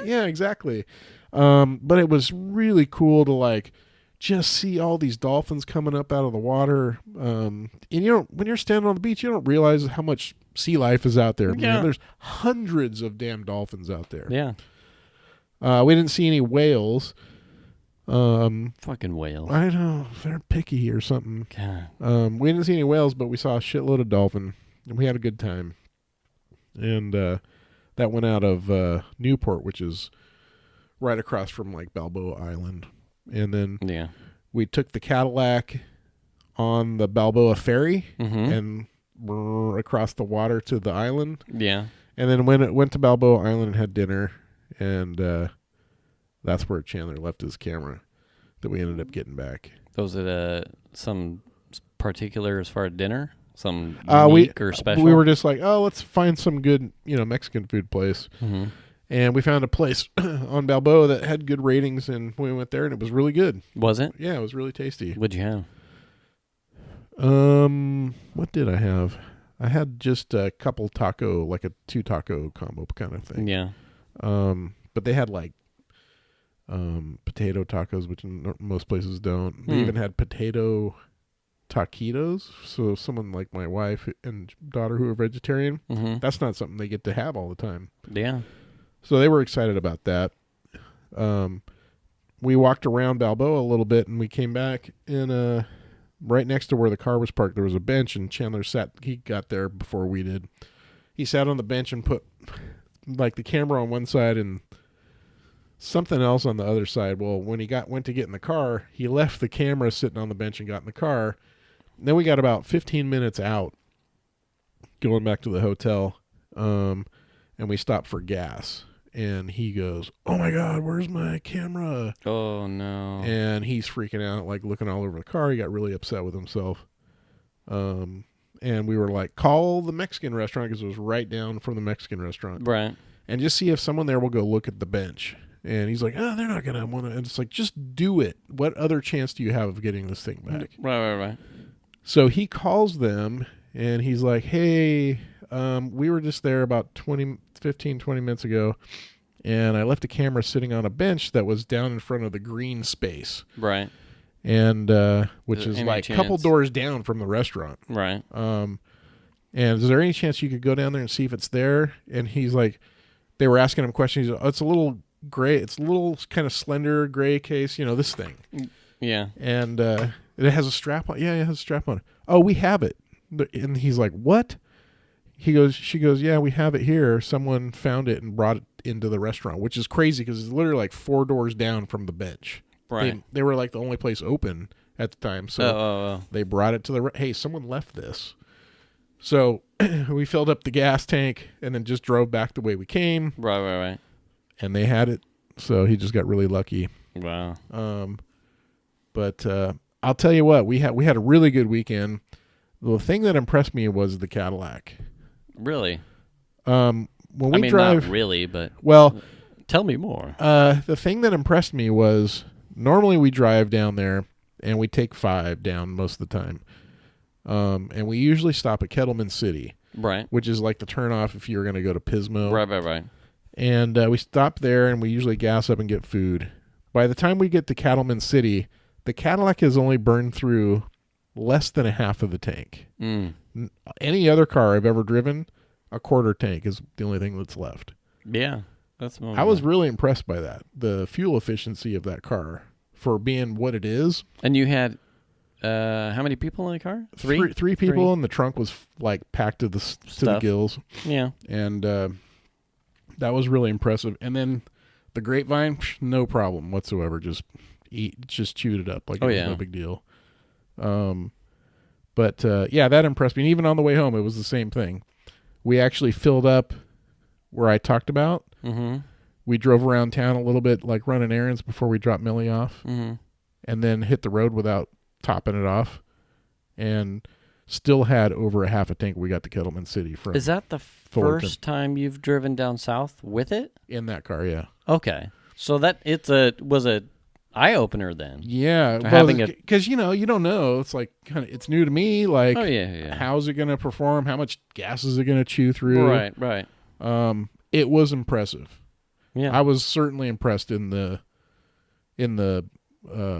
Yeah, exactly. But it was really cool to like just see all these dolphins coming up out of the water. And when you're standing on the beach, you don't realize how much sea life is out there.
Yeah.
Man, there's hundreds of damn dolphins out there.
Yeah.
We didn't see any whales.
Fucking whales.
I know, they're picky or something.
God.
We didn't see any whales, but we saw a shitload of dolphin, and we had a good time. And that went out of Newport, which is right across from like Balboa Island. And then we took the Cadillac on the Balboa Ferry and across the water to the island.
Yeah.
And then went to Balboa Island and had dinner. And that's where Chandler left his camera that we ended up getting back.
Was it some particular as far as dinner? Some unique or special?
We were just like, oh, let's find some good, Mexican food place. Mm-hmm. And we found a place on Balboa that had good ratings, and we went there, and it was really good.
Was it?
Yeah, it was really tasty.
What'd you have?
What did I have? I had just a couple taco, like a 2 taco combo kind of thing.
Yeah.
But they had like potato tacos, which most places don't. They even had potato taquitos. So someone like my wife and daughter who are vegetarian, that's not something they get to have all the time.
Yeah.
So they were excited about that. We walked around Balboa a little bit, and we came back in right next to where the car was parked. There was a bench, and Chandler he got there before we did. He sat on the bench and put like the camera on one side and something else on the other side. Well, when he went to get in the car, he left the camera sitting on the bench and got in the car. And then we got about 15 minutes out going back to the hotel, and we stopped for gas. And he goes, oh, my God, where's my camera?
Oh, no.
And he's freaking out, like looking all over the car. He got really upset with himself. And we were like, call the Mexican restaurant, because it was right down from the Mexican restaurant.
Right.
And just see if someone there will go look at the bench. And he's like, oh, they're not going to want to. And it's like, just do it. What other chance do you have of getting this thing back?
Right.
So he calls them, and he's like, hey, we were just there about 15, 20 minutes ago, and I left a camera sitting on a bench that was down in front of the green space.
Right.
And which is like a couple doors down from the restaurant.
Right.
And is there any chance you could go down there and see if it's there? And he's like, they were asking him questions. He's like, oh, it's a little gray. It's a little kind of slender gray case, this thing.
Yeah.
And it has a strap on. Yeah, it has a strap on it. Oh, we have it. And he's like, what? She goes, yeah, we have it here. Someone found it and brought it into the restaurant, which is crazy because it's literally like 4 doors down from the bench.
Right.
They were like the only place open at the time. So they brought it to hey, someone left this. So we filled up the gas tank and then just drove back the way we came.
Right.
And they had it. So he just got really lucky.
Wow.
But I'll tell you what, we had a really good weekend. The thing that impressed me was the Cadillac.
Really?
When we drive,
not really, but tell me more.
The thing that impressed me was normally we drive down there and we take 5 down most of the time, and we usually stop at Kettleman City,
right?
Which is like the turnoff if you're going to go to Pismo,
right.
And we stop there and we usually gas up and get food. By the time we get to Kettleman City, the Cadillac has only burned through less than a half of the tank. Any other car I've ever driven, a quarter tank is the only thing that's left.
Yeah,
I was really impressed by that. The fuel efficiency of that car for being what it is.
And you had how many people in the car?
Three people, and the trunk was like packed to the gills.
Yeah,
and that was really impressive. And then the Grapevine, no problem whatsoever. Just chewed it up like it was no big deal. But that impressed me. And even on the way home, it was the same thing. We actually filled up where I talked about. Mm-hmm. We drove around town a little bit, like running errands before we dropped Millie off. Mm-hmm. and then hit the road without topping it off, and still had over a half a tank. We got to Kettleman City from.
Is that the first time you've driven down south with it?
In that car, yeah.
Okay, so that was a eye opener then.
Yeah, because you don't know. It's like it's new to me. Like, how's it going to perform? How much gas is it going to chew through?
Right.
It was impressive.
Yeah,
I was certainly impressed in the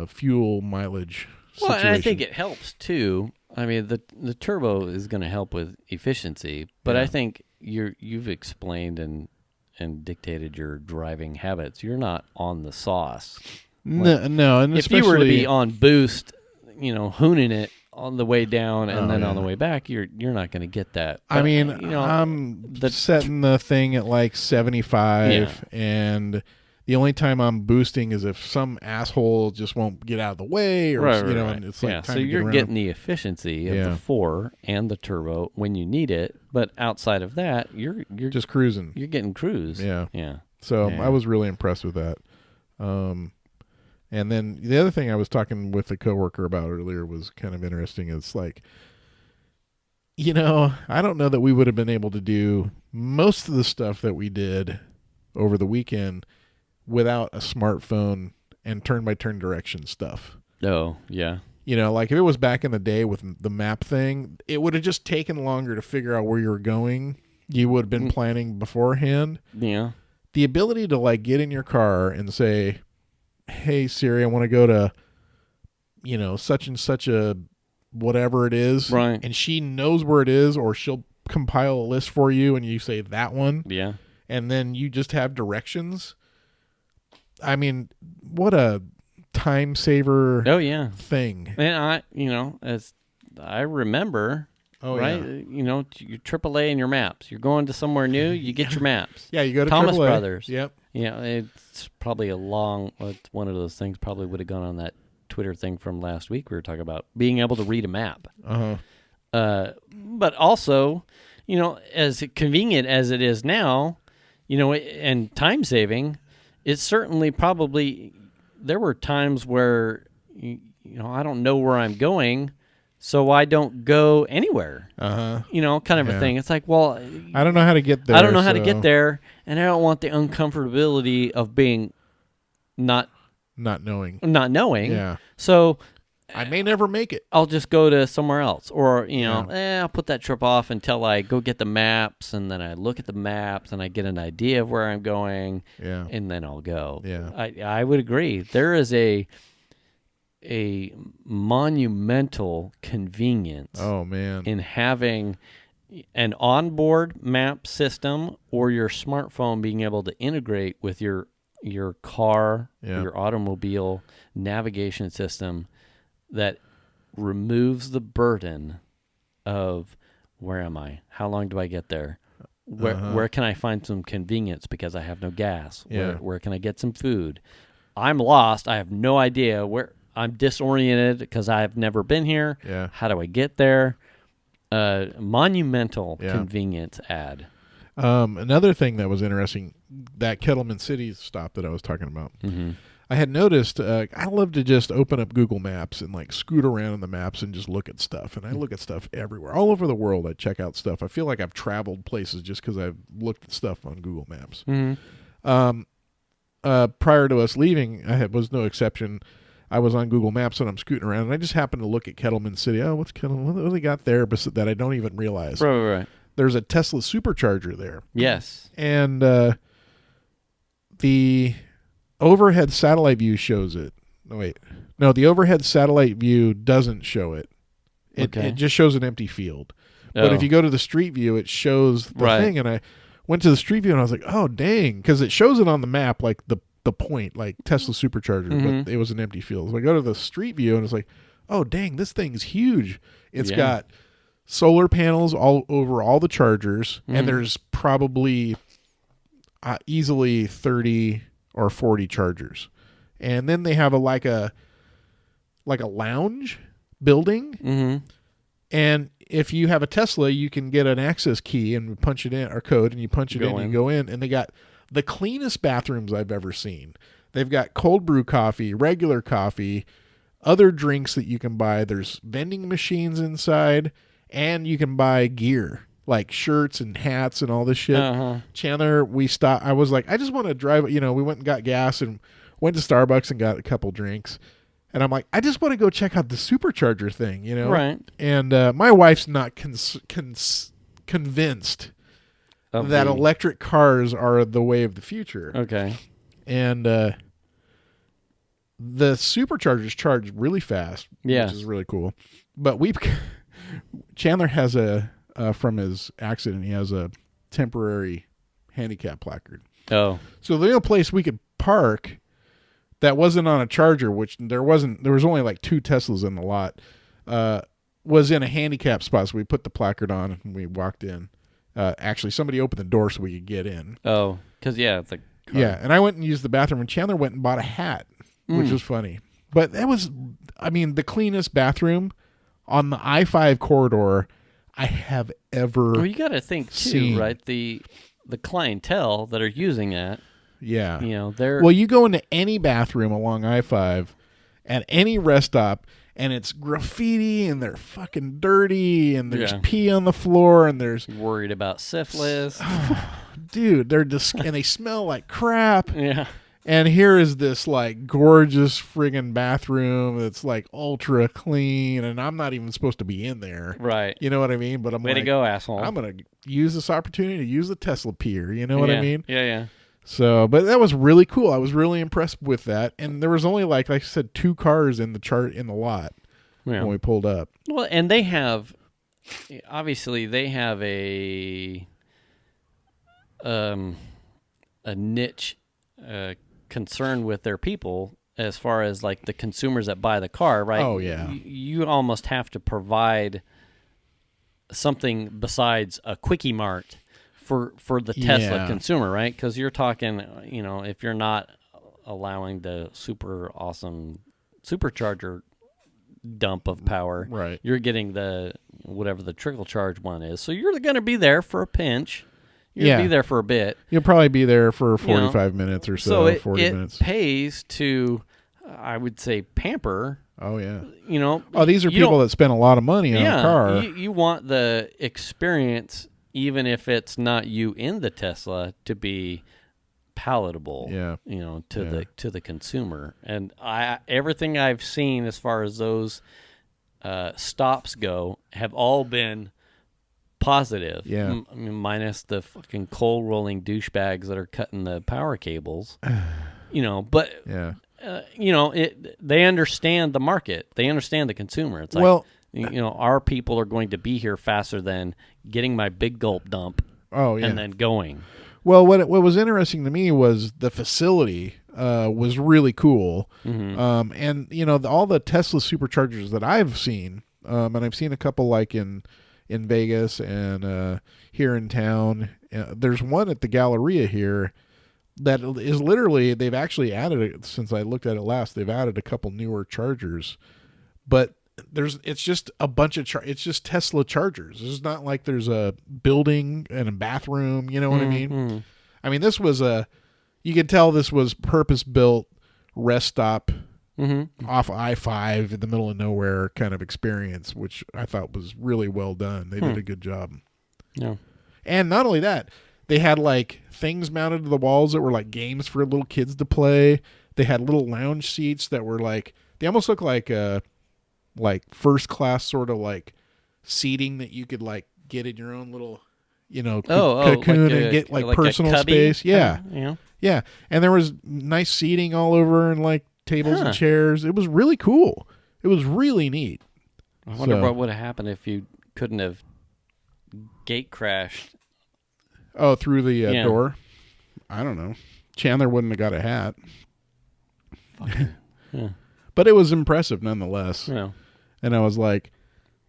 fuel mileage situation.
Well, and I think it helps too. I mean, the turbo is going to help with efficiency, but I think you've explained and dictated your driving habits. You're not on the sauce.
No, and
if you were to be on boost, hooning it on the way down and then on the way back, you're not going to get that. But,
I mean, I'm setting the thing at like 75, and the only time I'm boosting is if some asshole just won't get out of the way, or and it's like time
so
to
you're
get
getting the efficiency of the 4 and the turbo when you need it, but outside of that, you're
just cruising.
You're getting cruise.
Yeah. So I was really impressed with that. And then the other thing I was talking with a coworker about earlier was kind of interesting. It's like, I don't know that we would have been able to do most of the stuff that we did over the weekend without a smartphone and turn-by-turn direction stuff.
Oh, yeah.
Like if it was back in the day with the map thing, it would have just taken longer to figure out where you were going. You would have been planning beforehand.
Yeah.
The ability to like get in your car and say, hey Siri, I want to go to, such and such a whatever it is.
Right.
And she knows where it is, or she'll compile a list for you and you say that one.
Yeah.
And then you just have directions. I mean, what a time saver thing.
And as I remember, right?
Yeah.
Your AAA and your maps. You're going to somewhere new, you get your maps.
Yeah, you go to
Thomas
AAA.
Brothers.
Yep.
Yeah, it's probably it's one of those things probably would have gone on that Twitter thing from last week. We were talking about being able to read a map. But also, as convenient as it is now, and time saving, it's certainly probably, there were times where, I don't know where I'm going, so I don't go anywhere. Kind of a thing. It's like, well,
I don't know how to get there.
I don't know how to get there, and I don't want the uncomfortability of being not knowing.
Yeah.
So
I may never make it.
I'll just go to somewhere else, or I'll put that trip off until I go get the maps, and then I look at the maps and I get an idea of where I'm going.
Yeah.
And then I'll go.
Yeah.
I would agree. There is a monumental convenience in having an onboard map system or your smartphone being able to integrate with your car, your automobile navigation system that removes the burden of where am I? How long do I get there? Where can I find some convenience because I have no gas? Where can I get some food? I'm lost. I have no idea where. I'm disoriented because I've never been here.
Yeah.
How do I get there? Monumental convenience ad.
Another thing that was interesting, that Kettleman City stop that I was talking about.
Mm-hmm.
I had noticed, I love to just open up Google Maps and like scoot around in the maps and just look at stuff. And I look at stuff everywhere. All over the world, I check out stuff. I feel like I've traveled places just because I've looked at stuff on Google Maps.
Mm-hmm.
Prior to us leaving, was no exception. I was on Google Maps and I'm scooting around, and I just happened to look at Kettleman City. Oh, what's Kettleman? What do they got there that I don't even realize?
Right.
There's a Tesla Super Charger there.
Yes.
And the overhead satellite view shows it. No, the overhead satellite view doesn't show it. It just shows an empty field. But if you go to the street view, it shows the thing. And I went to the street view and I was like, oh, dang. Because it shows it on the map, like the point, like Tesla Supercharger, but it was an empty field. So I go to the street view and it's like, oh, dang, this thing's huge. It's got solar panels all over all the chargers, and there's probably easily 30 or 40 chargers. And then they have a lounge building.
Mm-hmm.
And if you have a Tesla, you can get an access key and punch it in, or code, and you punch it in, and you go in, and they got the cleanest bathrooms I've ever seen. They've got cold brew coffee, regular coffee, other drinks that you can buy. There's vending machines inside, and you can buy gear like shirts and hats and all this shit. Chandler, we stopped. I was like, I just want to drive. We went and got gas and went to Starbucks and got a couple drinks. And I'm like, I just want to go check out the supercharger thing,
Right.
And my wife's not convinced that electric cars are the way of the future.
Okay.
And the superchargers charge really fast, which is really cool. But Chandler has from his accident, he has a temporary handicap placard.
Oh.
So the only place we could park that wasn't on a charger, which there was only like 2 Teslas in the lot, was in a handicap spot. So we put the placard on and we walked in. Actually, somebody opened the door so we could get in.
Oh, because, it's a car.
Yeah, and I went and used the bathroom, and Chandler went and bought a hat, which was funny. But that was, the cleanest bathroom on the I-5 corridor I have ever
Well, you got to think, too,
seen.
right? The clientele that are using that.
Yeah.
They're...
Well, you go into any bathroom along I-5 at any rest stop, and it's graffiti, and they're fucking dirty, and there's pee on the floor, and there's...
Worried about syphilis.
Dude, and they smell like crap.
Yeah.
And here is this, like, gorgeous friggin' bathroom that's, like, ultra clean, and I'm not even supposed to be in there.
Right.
You know what I mean? But I'm
Way to go, asshole.
I'm going to use this opportunity to use the Tesla pier. You know what I mean?
Yeah.
So, but that was really cool. I was really impressed with that. And there was only like I said, 2 cars in the lot when we pulled up.
Well, and they have a niche concern with their people as far as like the consumers that buy the car, right?
Oh yeah.
You almost have to provide something besides a Quickie Mart for the Tesla consumer, right? Because you're talking, if you're not allowing the super awesome supercharger dump of power,
right?
You're getting the whatever the trickle charge one is. So you're going to be there for a pinch. You're going to be there for a bit.
You'll probably be there for 45 minutes or so. 40 minutes.
It pays to, I would say, pamper.
Oh yeah.
These
are people that spend a lot of money on a car.
You want the experience, even if it's not you in the Tesla, to be palatable.
Yeah.
To the consumer. And everything I've seen as far as those stops go have all been positive.
Yeah.
Minus the fucking coal rolling douchebags that are cutting the power cables. But
yeah.
They understand the market. They understand the consumer. It's like, our people are going to be here faster than getting my big gulp dump.
Oh yeah.
And then going.
Well, what was interesting to me was the facility was really cool.
Mm-hmm.
And all the Tesla superchargers that I've seen, and I've seen a couple like in Vegas and here in town. There's one at the Galleria here that is literally, they've actually added it since I looked at it last. They've added a couple newer chargers, but it's just a bunch of it's just Tesla chargers. It's not like there's a building and a bathroom. You know what I mean?
Mm-hmm.
I mean, this was you could tell this was purpose-built rest stop off I-5 in the middle of nowhere kind of experience, which I thought was really well done. They did a good job.
Yeah.
And not only that, they had like things mounted to the walls that were like games for little kids to play. They had little lounge seats that were like, they almost look like first class sort of like seating that you could like get in your own little, cocoon and get like personal space. Yeah. Yeah. And there was nice seating all over and like tables and chairs. It was really cool. It was really neat.
I wonder what would have happened if you couldn't have gate crashed.
Oh, through the door? I don't know. Chandler wouldn't have got a hat.
Yeah.
But it was impressive nonetheless.
Yeah.
And I was like,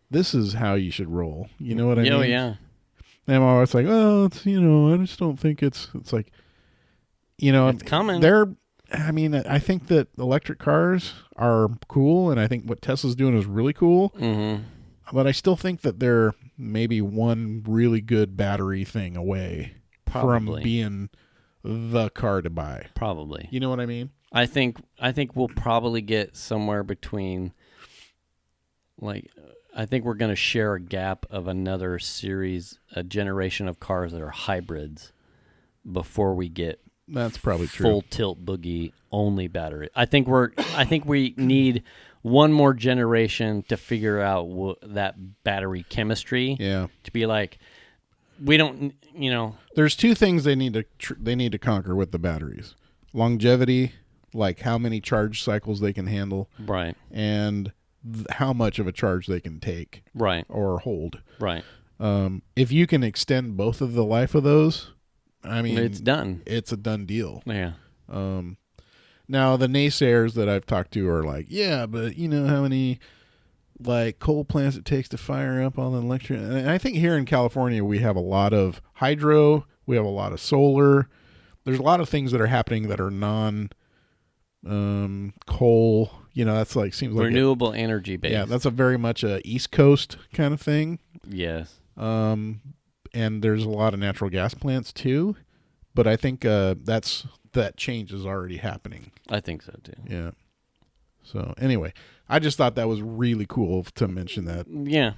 this is how you should roll. You know what I mean?
Oh, yeah.
And I'm always like, it's, I just don't think it's like,
it's coming.
I think that electric cars are cool, and I think what Tesla's doing is really cool.
Mm-hmm.
But I still think that they're maybe one really good battery thing away from being the car to buy.
Probably.
You know what I mean?
I think we'll probably get somewhere between, like, I think we're going to share a gap of another a generation of cars that are hybrids before we get
that's probably
full tilt boogie only battery. I think we need one more generation to figure out that battery chemistry.
Yeah.
To be like, we don't,
There's two things they need to conquer with the batteries: longevity, like how many charge cycles they can handle,
right,
and how much of a charge they can take,
right,
or hold,
right.
If you can extend both of the life of those, I mean,
it's done.
It's a done deal.
Yeah.
Now the naysayers that I've talked to are like, yeah, but you know how many like coal plants it takes to fire up all the electric. And I think here in California we have a lot of hydro, we have a lot of solar. There's a lot of things that are happening that are non coal. You know, that's like seems like
renewable energy based.
Yeah, that's a very much a East Coast kind of thing.
Yes.
And there's a lot of natural gas plants too, but I think that change is already happening.
I think so too.
Yeah. So anyway, I just thought that was really cool to mention that.
Yeah.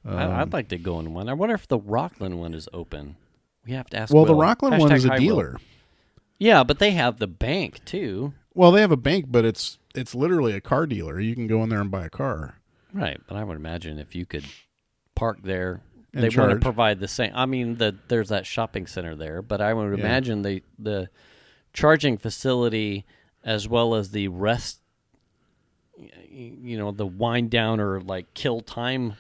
I'd like to go in one. I wonder if the Rockland one is open. We have to ask.
Well,
Will.
the Rockland one is a dealer.
Will. Yeah, but they have the bank too.
Well, they have a bank, but it's literally a car dealer. You can go in there and buy a car.
Right, but I would imagine if you could park there,
and
they
charge.
want to provide the same. I mean, there's that shopping center there, but I would imagine the charging facility as well as the rest, the wind down or like kill time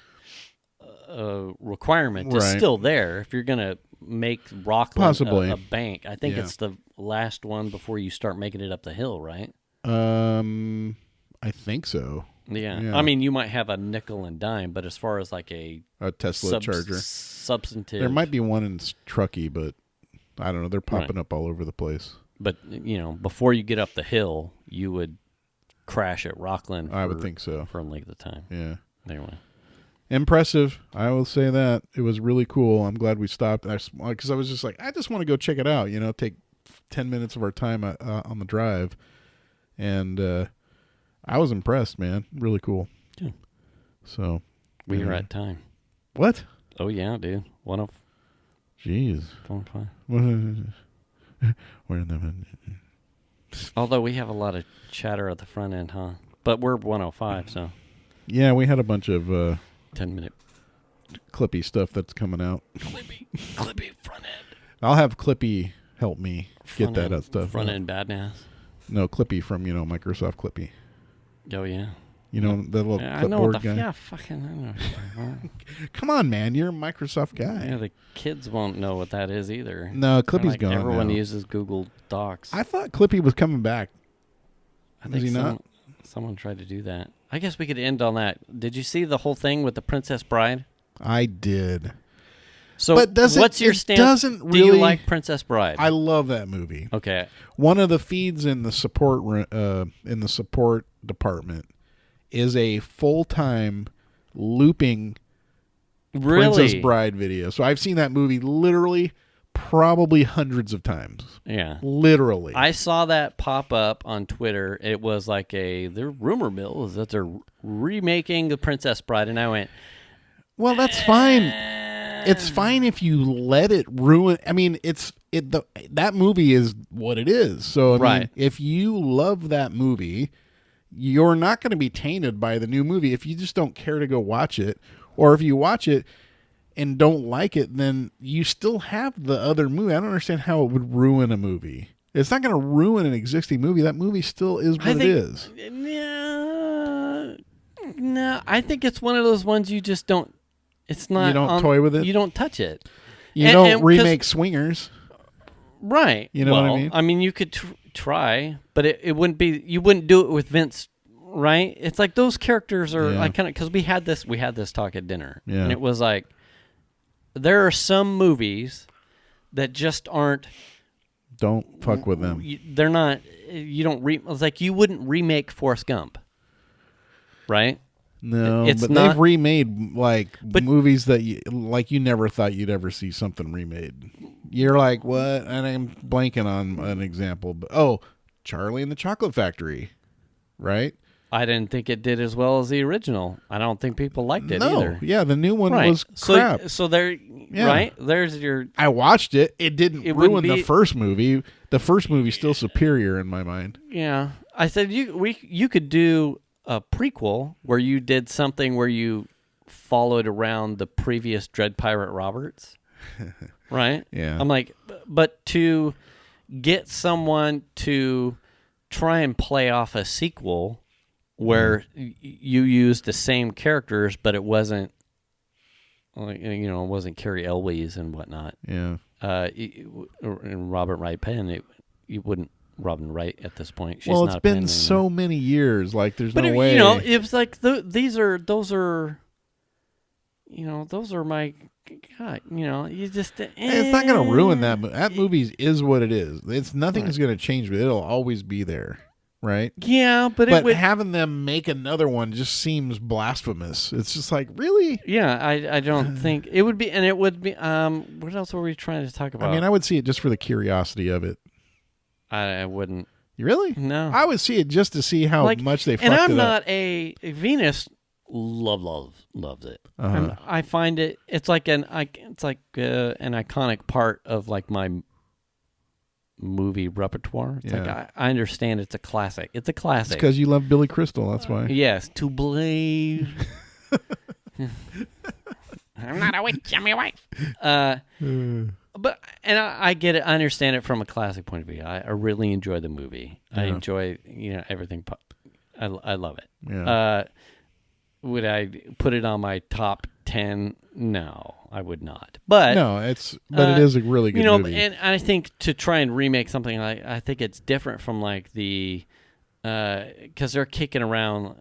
requirement is still there. If you're gonna make Rockland a bank, I think it's the last one before you start making it up the hill, right?
I think so.
Yeah. I mean, you might have a nickel and dime, but as far as like a
Tesla charger,
substantive,
there might be one in Truckee, but I don't know. They're popping up all over the place.
But before you get up the hill, you would crash at Rockland.
I would think so
for a length of time.
Yeah.
Anyway,
impressive. I will say that it was really cool. I'm glad we stopped because I was just like, I just want to go check it out. Take 10 minutes of our time on the drive, and I was impressed, man. Really cool.
Yeah.
So
we are at time.
What?
Oh yeah, dude.
Jeez. We're in the.
Although we have a lot of chatter at the front end, huh? But we're 105, so.
Yeah, we had a bunch of
10-minute
Clippy stuff that's coming out.
Clippy front end.
I'll have Clippy help me get that stuff.
Front end badness.
No, Clippy from Microsoft Clippy.
Oh yeah.
The little clipboard guy.
Yeah, fucking. I know.
Come on, man, you're a Microsoft guy.
Yeah, the kids won't know what that is either.
No, Clippy's gone.
Everyone
now.
uses Google Docs.
I thought Clippy was coming back.
I think not? Someone tried to do that. I guess we could end on that. Did you see the whole thing with the Princess Bride?
I did.
So, what's your stance? Do you like Princess Bride?
I love that movie.
Okay.
One of the feeds in the support department is a full-time looping Princess Bride video. So I've seen that movie literally probably hundreds of times.
Yeah.
Literally.
I saw that pop up on Twitter. It was like the rumor mill is that they're remaking the Princess Bride, and I went,
well, that's fine. It's fine if you let it ruin. I mean, that movie is what it is. So I mean, if you love that movie, you're not going to be tainted by the new movie. If you just don't care to go watch it, or if you watch it and don't like it, then you still have the other movie. I don't understand how it would ruin a movie. It's not going to ruin an existing movie. That movie still is what it is.
No, I think it's one of those ones you just don't. It's not.
You don't toy with it.
You don't touch it.
You don't remake Swingers.
Right.
You know what I mean?
I mean, you could try, but it wouldn't be. You wouldn't do it with Vince, right? It's like those characters are like kind of because we had this talk at dinner, and it was like there are some movies that just aren't.
Don't fuck with them.
They're not. You don't. It's like you wouldn't remake Forrest Gump, right?
No, but they've remade movies that you never thought you'd ever see something remade. You're like, what? And I'm blanking on an example, but Charlie and the Chocolate Factory, right?
I didn't think it did as well as the original. I don't think people liked it either.
Yeah, the new one was crap.
So there, right? There's your...
I watched it. It didn't ruin the first movie. The first movie's still superior in my mind.
Yeah. I said you could do a prequel where you did something where you followed around the previous Dread Pirate Roberts, right?
Yeah.
I'm like, but to get someone to try and play off a sequel where you used the same characters, but it wasn't, it wasn't Carrie Elwes and whatnot.
Yeah.
And Robert Wright Penn, you wouldn't Robin Wright at this point. She's
it's been so many years. Like, there's no way.
It was like those are my. God, you just.
It's not going to ruin that movie. That movie is what it is. It's nothing's going to change, but it'll always be there. Right?
Yeah, but
having them make another one just seems blasphemous. It's just like, really?
Yeah, I don't think it would be, and it would be. What else were we trying to talk about?
I mean, I would see it just for the curiosity of it.
I wouldn't.
You really?
No.
I would see it just to see how much they fucked it up.
And I'm not a Venus. Loves it.
Uh-huh.
I find it's like an iconic part of like my movie repertoire. It's like I understand it's a classic. It's a classic.
It's because you love Billy Crystal. That's why.
Yes, to believe. I'm not a witch. I'm your wife. But I get it. I understand it from a classic point of view. I really enjoy the movie. Yeah. I enjoy everything. I love it.
Yeah.
Would I put it on my top 10? No, I would not. But
no, it is a really good movie.
And I think to try and remake something, I think it's different from like the because they're kicking around,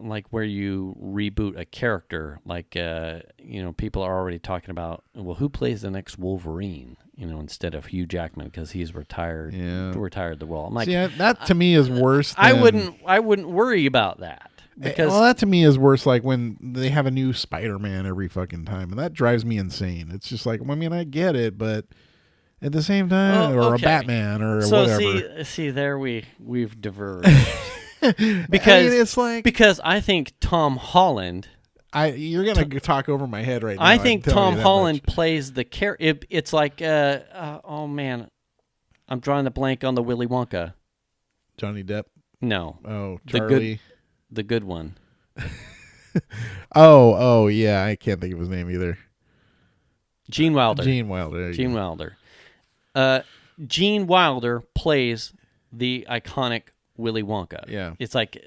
like where you reboot a character, like people are already talking about, well, who plays the next Wolverine, instead of Hugh Jackman because he's retired the role. I'm like,
that to me is worse.
I wouldn't worry about that. Because
that to me is worse. Like when they have a new Spider-Man every fucking time, and that drives me insane. It's just like, I mean, I get it, but at the same time, or a Batman or whatever.
See, there we've diverged. Because I think Tom Holland.
You're gonna talk over my head right now.
I think Tom Holland plays the character. It's like, oh man, I'm drawing the blank on the Willy Wonka.
Johnny Depp.
No.
Oh, Charlie.
The good one.
Oh, yeah. I can't think of his name either.
Gene Wilder.
Gene Wilder.
Gene Wilder plays the iconic Willy Wonka.
Yeah.
It's like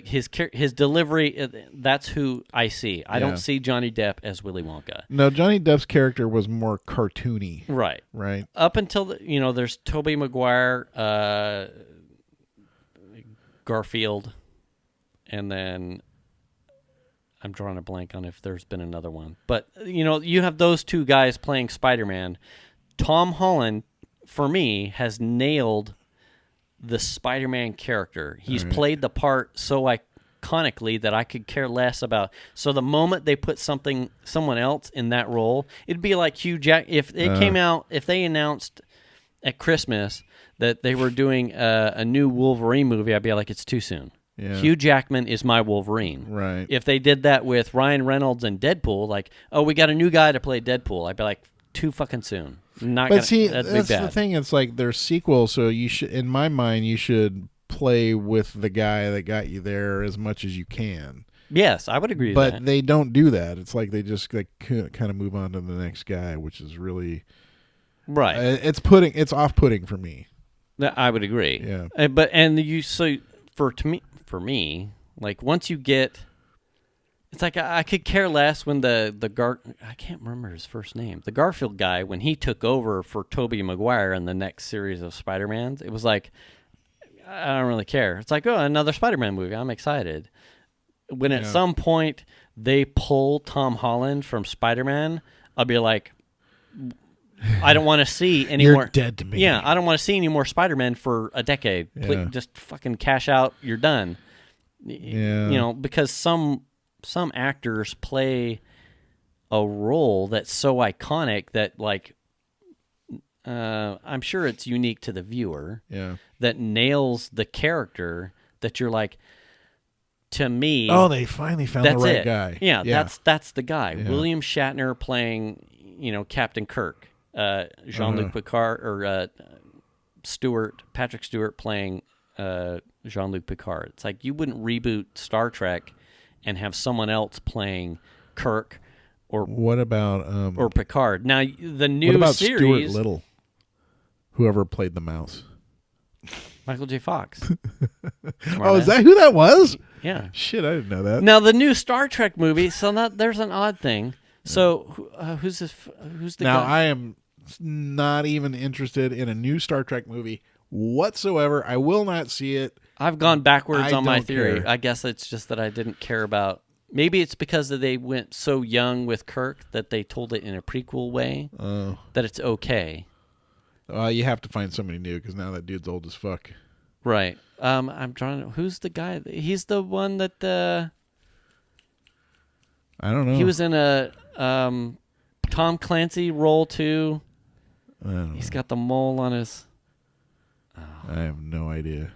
his delivery, that's who I see. I don't see Johnny Depp as Willy Wonka.
No, Johnny Depp's character was more cartoony.
Right.
Right.
Up until, there's Tobey Maguire, Garfield, and then I'm drawing a blank on if there's been another one. But, you have those two guys playing Spider-Man. Tom Holland, for me, has nailed the Spider-Man character. He's played the part so iconically that I could care less about. So the moment they put someone else in that role, it'd be like Hugh Jack. If they announced at Christmas that they were doing a new Wolverine movie, I'd be like, it's too soon.
Yeah.
Hugh Jackman is my Wolverine.
Right.
If they did that with Ryan Reynolds and Deadpool, like, oh, we got a new guy to play Deadpool, I'd be like, too fucking soon.
That's the thing. It's like there's sequels, so you should, in my mind, you should play with the guy that got you there as much as you can.
Yes, I would agree with
that.
But
they don't do that. It's like they just kind of move on to the next guy, which is really
right.
It's off-putting for me.
I would agree.
Yeah.
For me, like once you get, it's like I could care less when I can't remember his first name. The Garfield guy, when he took over for Tobey Maguire in the next series of Spider-Mans, it was like, I don't really care. It's like, oh, another Spider-Man movie. I'm excited. When at some point they pull Tom Holland from Spider-Man, I'll be like, I don't want to see any more.
You're dead to me.
Yeah, I don't want to see any more Spider-Man for a decade.
Yeah.
Please, just fucking cash out. You're done.
Yeah.
Because some actors play a role that's so iconic that like I'm sure it's unique to the viewer.
Yeah.
That nails the character that you're like, to me.
Oh, they finally found the right guy.
Yeah, that's the guy.
Yeah.
William Shatner playing, Captain Kirk. Jean-Luc Picard or Patrick Stewart playing Jean-Luc Picard. It's like you wouldn't reboot Star Trek and have someone else playing Kirk or
what about
or Picard. Now the new
what about
series,
Stuart Little, whoever played the mouse?
Michael J. Fox.
Oh, is that who that was?
Yeah.
Shit, I didn't know that.
Now the new Star Trek movie. So there's an odd thing. So who's the
now
guy?
I am not even interested in a new Star Trek movie whatsoever. I will not see it.
I've gone backwards on my theory.
Care.
I guess it's just that I didn't care about. Maybe it's because they went so young with Kirk that they told it in a prequel way that it's okay.
You have to find somebody new because now that dude's old as fuck.
Right. I'm trying to. Who's the guy? He's the one that.
I don't know.
He was in a Tom Clancy role too. He's got the mole on his.
Oh. I have no idea.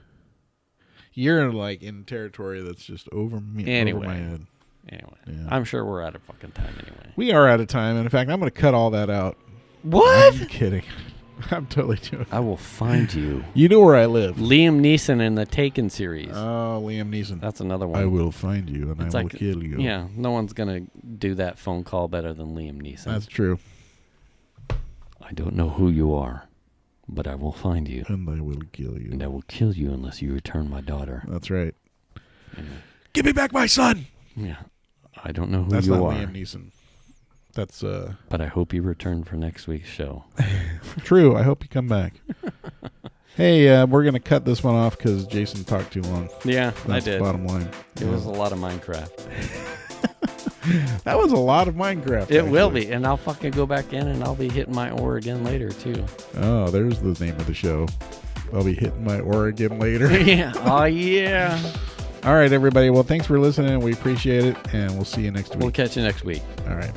You're like in territory that's just over me, over my head.
Anyway,
yeah.
I'm sure we're out of fucking time anyway.
We are out of time, and in fact, I'm going to cut all that out.
What?
I'm kidding. I'm totally joking.
I will find you.
You know where I live.
Liam Neeson in the Taken series.
Oh, Liam Neeson.
That's another one.
I will find you, and I will kill you.
Yeah, no one's going to do that phone call better than Liam Neeson.
That's true.
I don't know who you are, but I will find you.
And I will kill you.
And I will kill you unless you return my daughter.
That's right.
Anyway.
Give me back my son!
Yeah. I don't know who
That's
you
not
are.
Liam Neeson. That's
But I hope you return for next week's show.
True. I hope you come back. Hey, we're going to cut this one off because Jason talked too long.
Yeah,
That's
I did.
The bottom line.
It was a lot of Minecraft.
That was a lot of Minecraft.
It will be, and I'll fucking go back in and I'll be hitting my ore again later too.
Oh, there's the name of the show. I'll be hitting my ore again later.
Yeah. Oh yeah.
All right, everybody. Well, thanks for listening. We appreciate it, and we'll see you next week.
We'll catch you next week.
All right.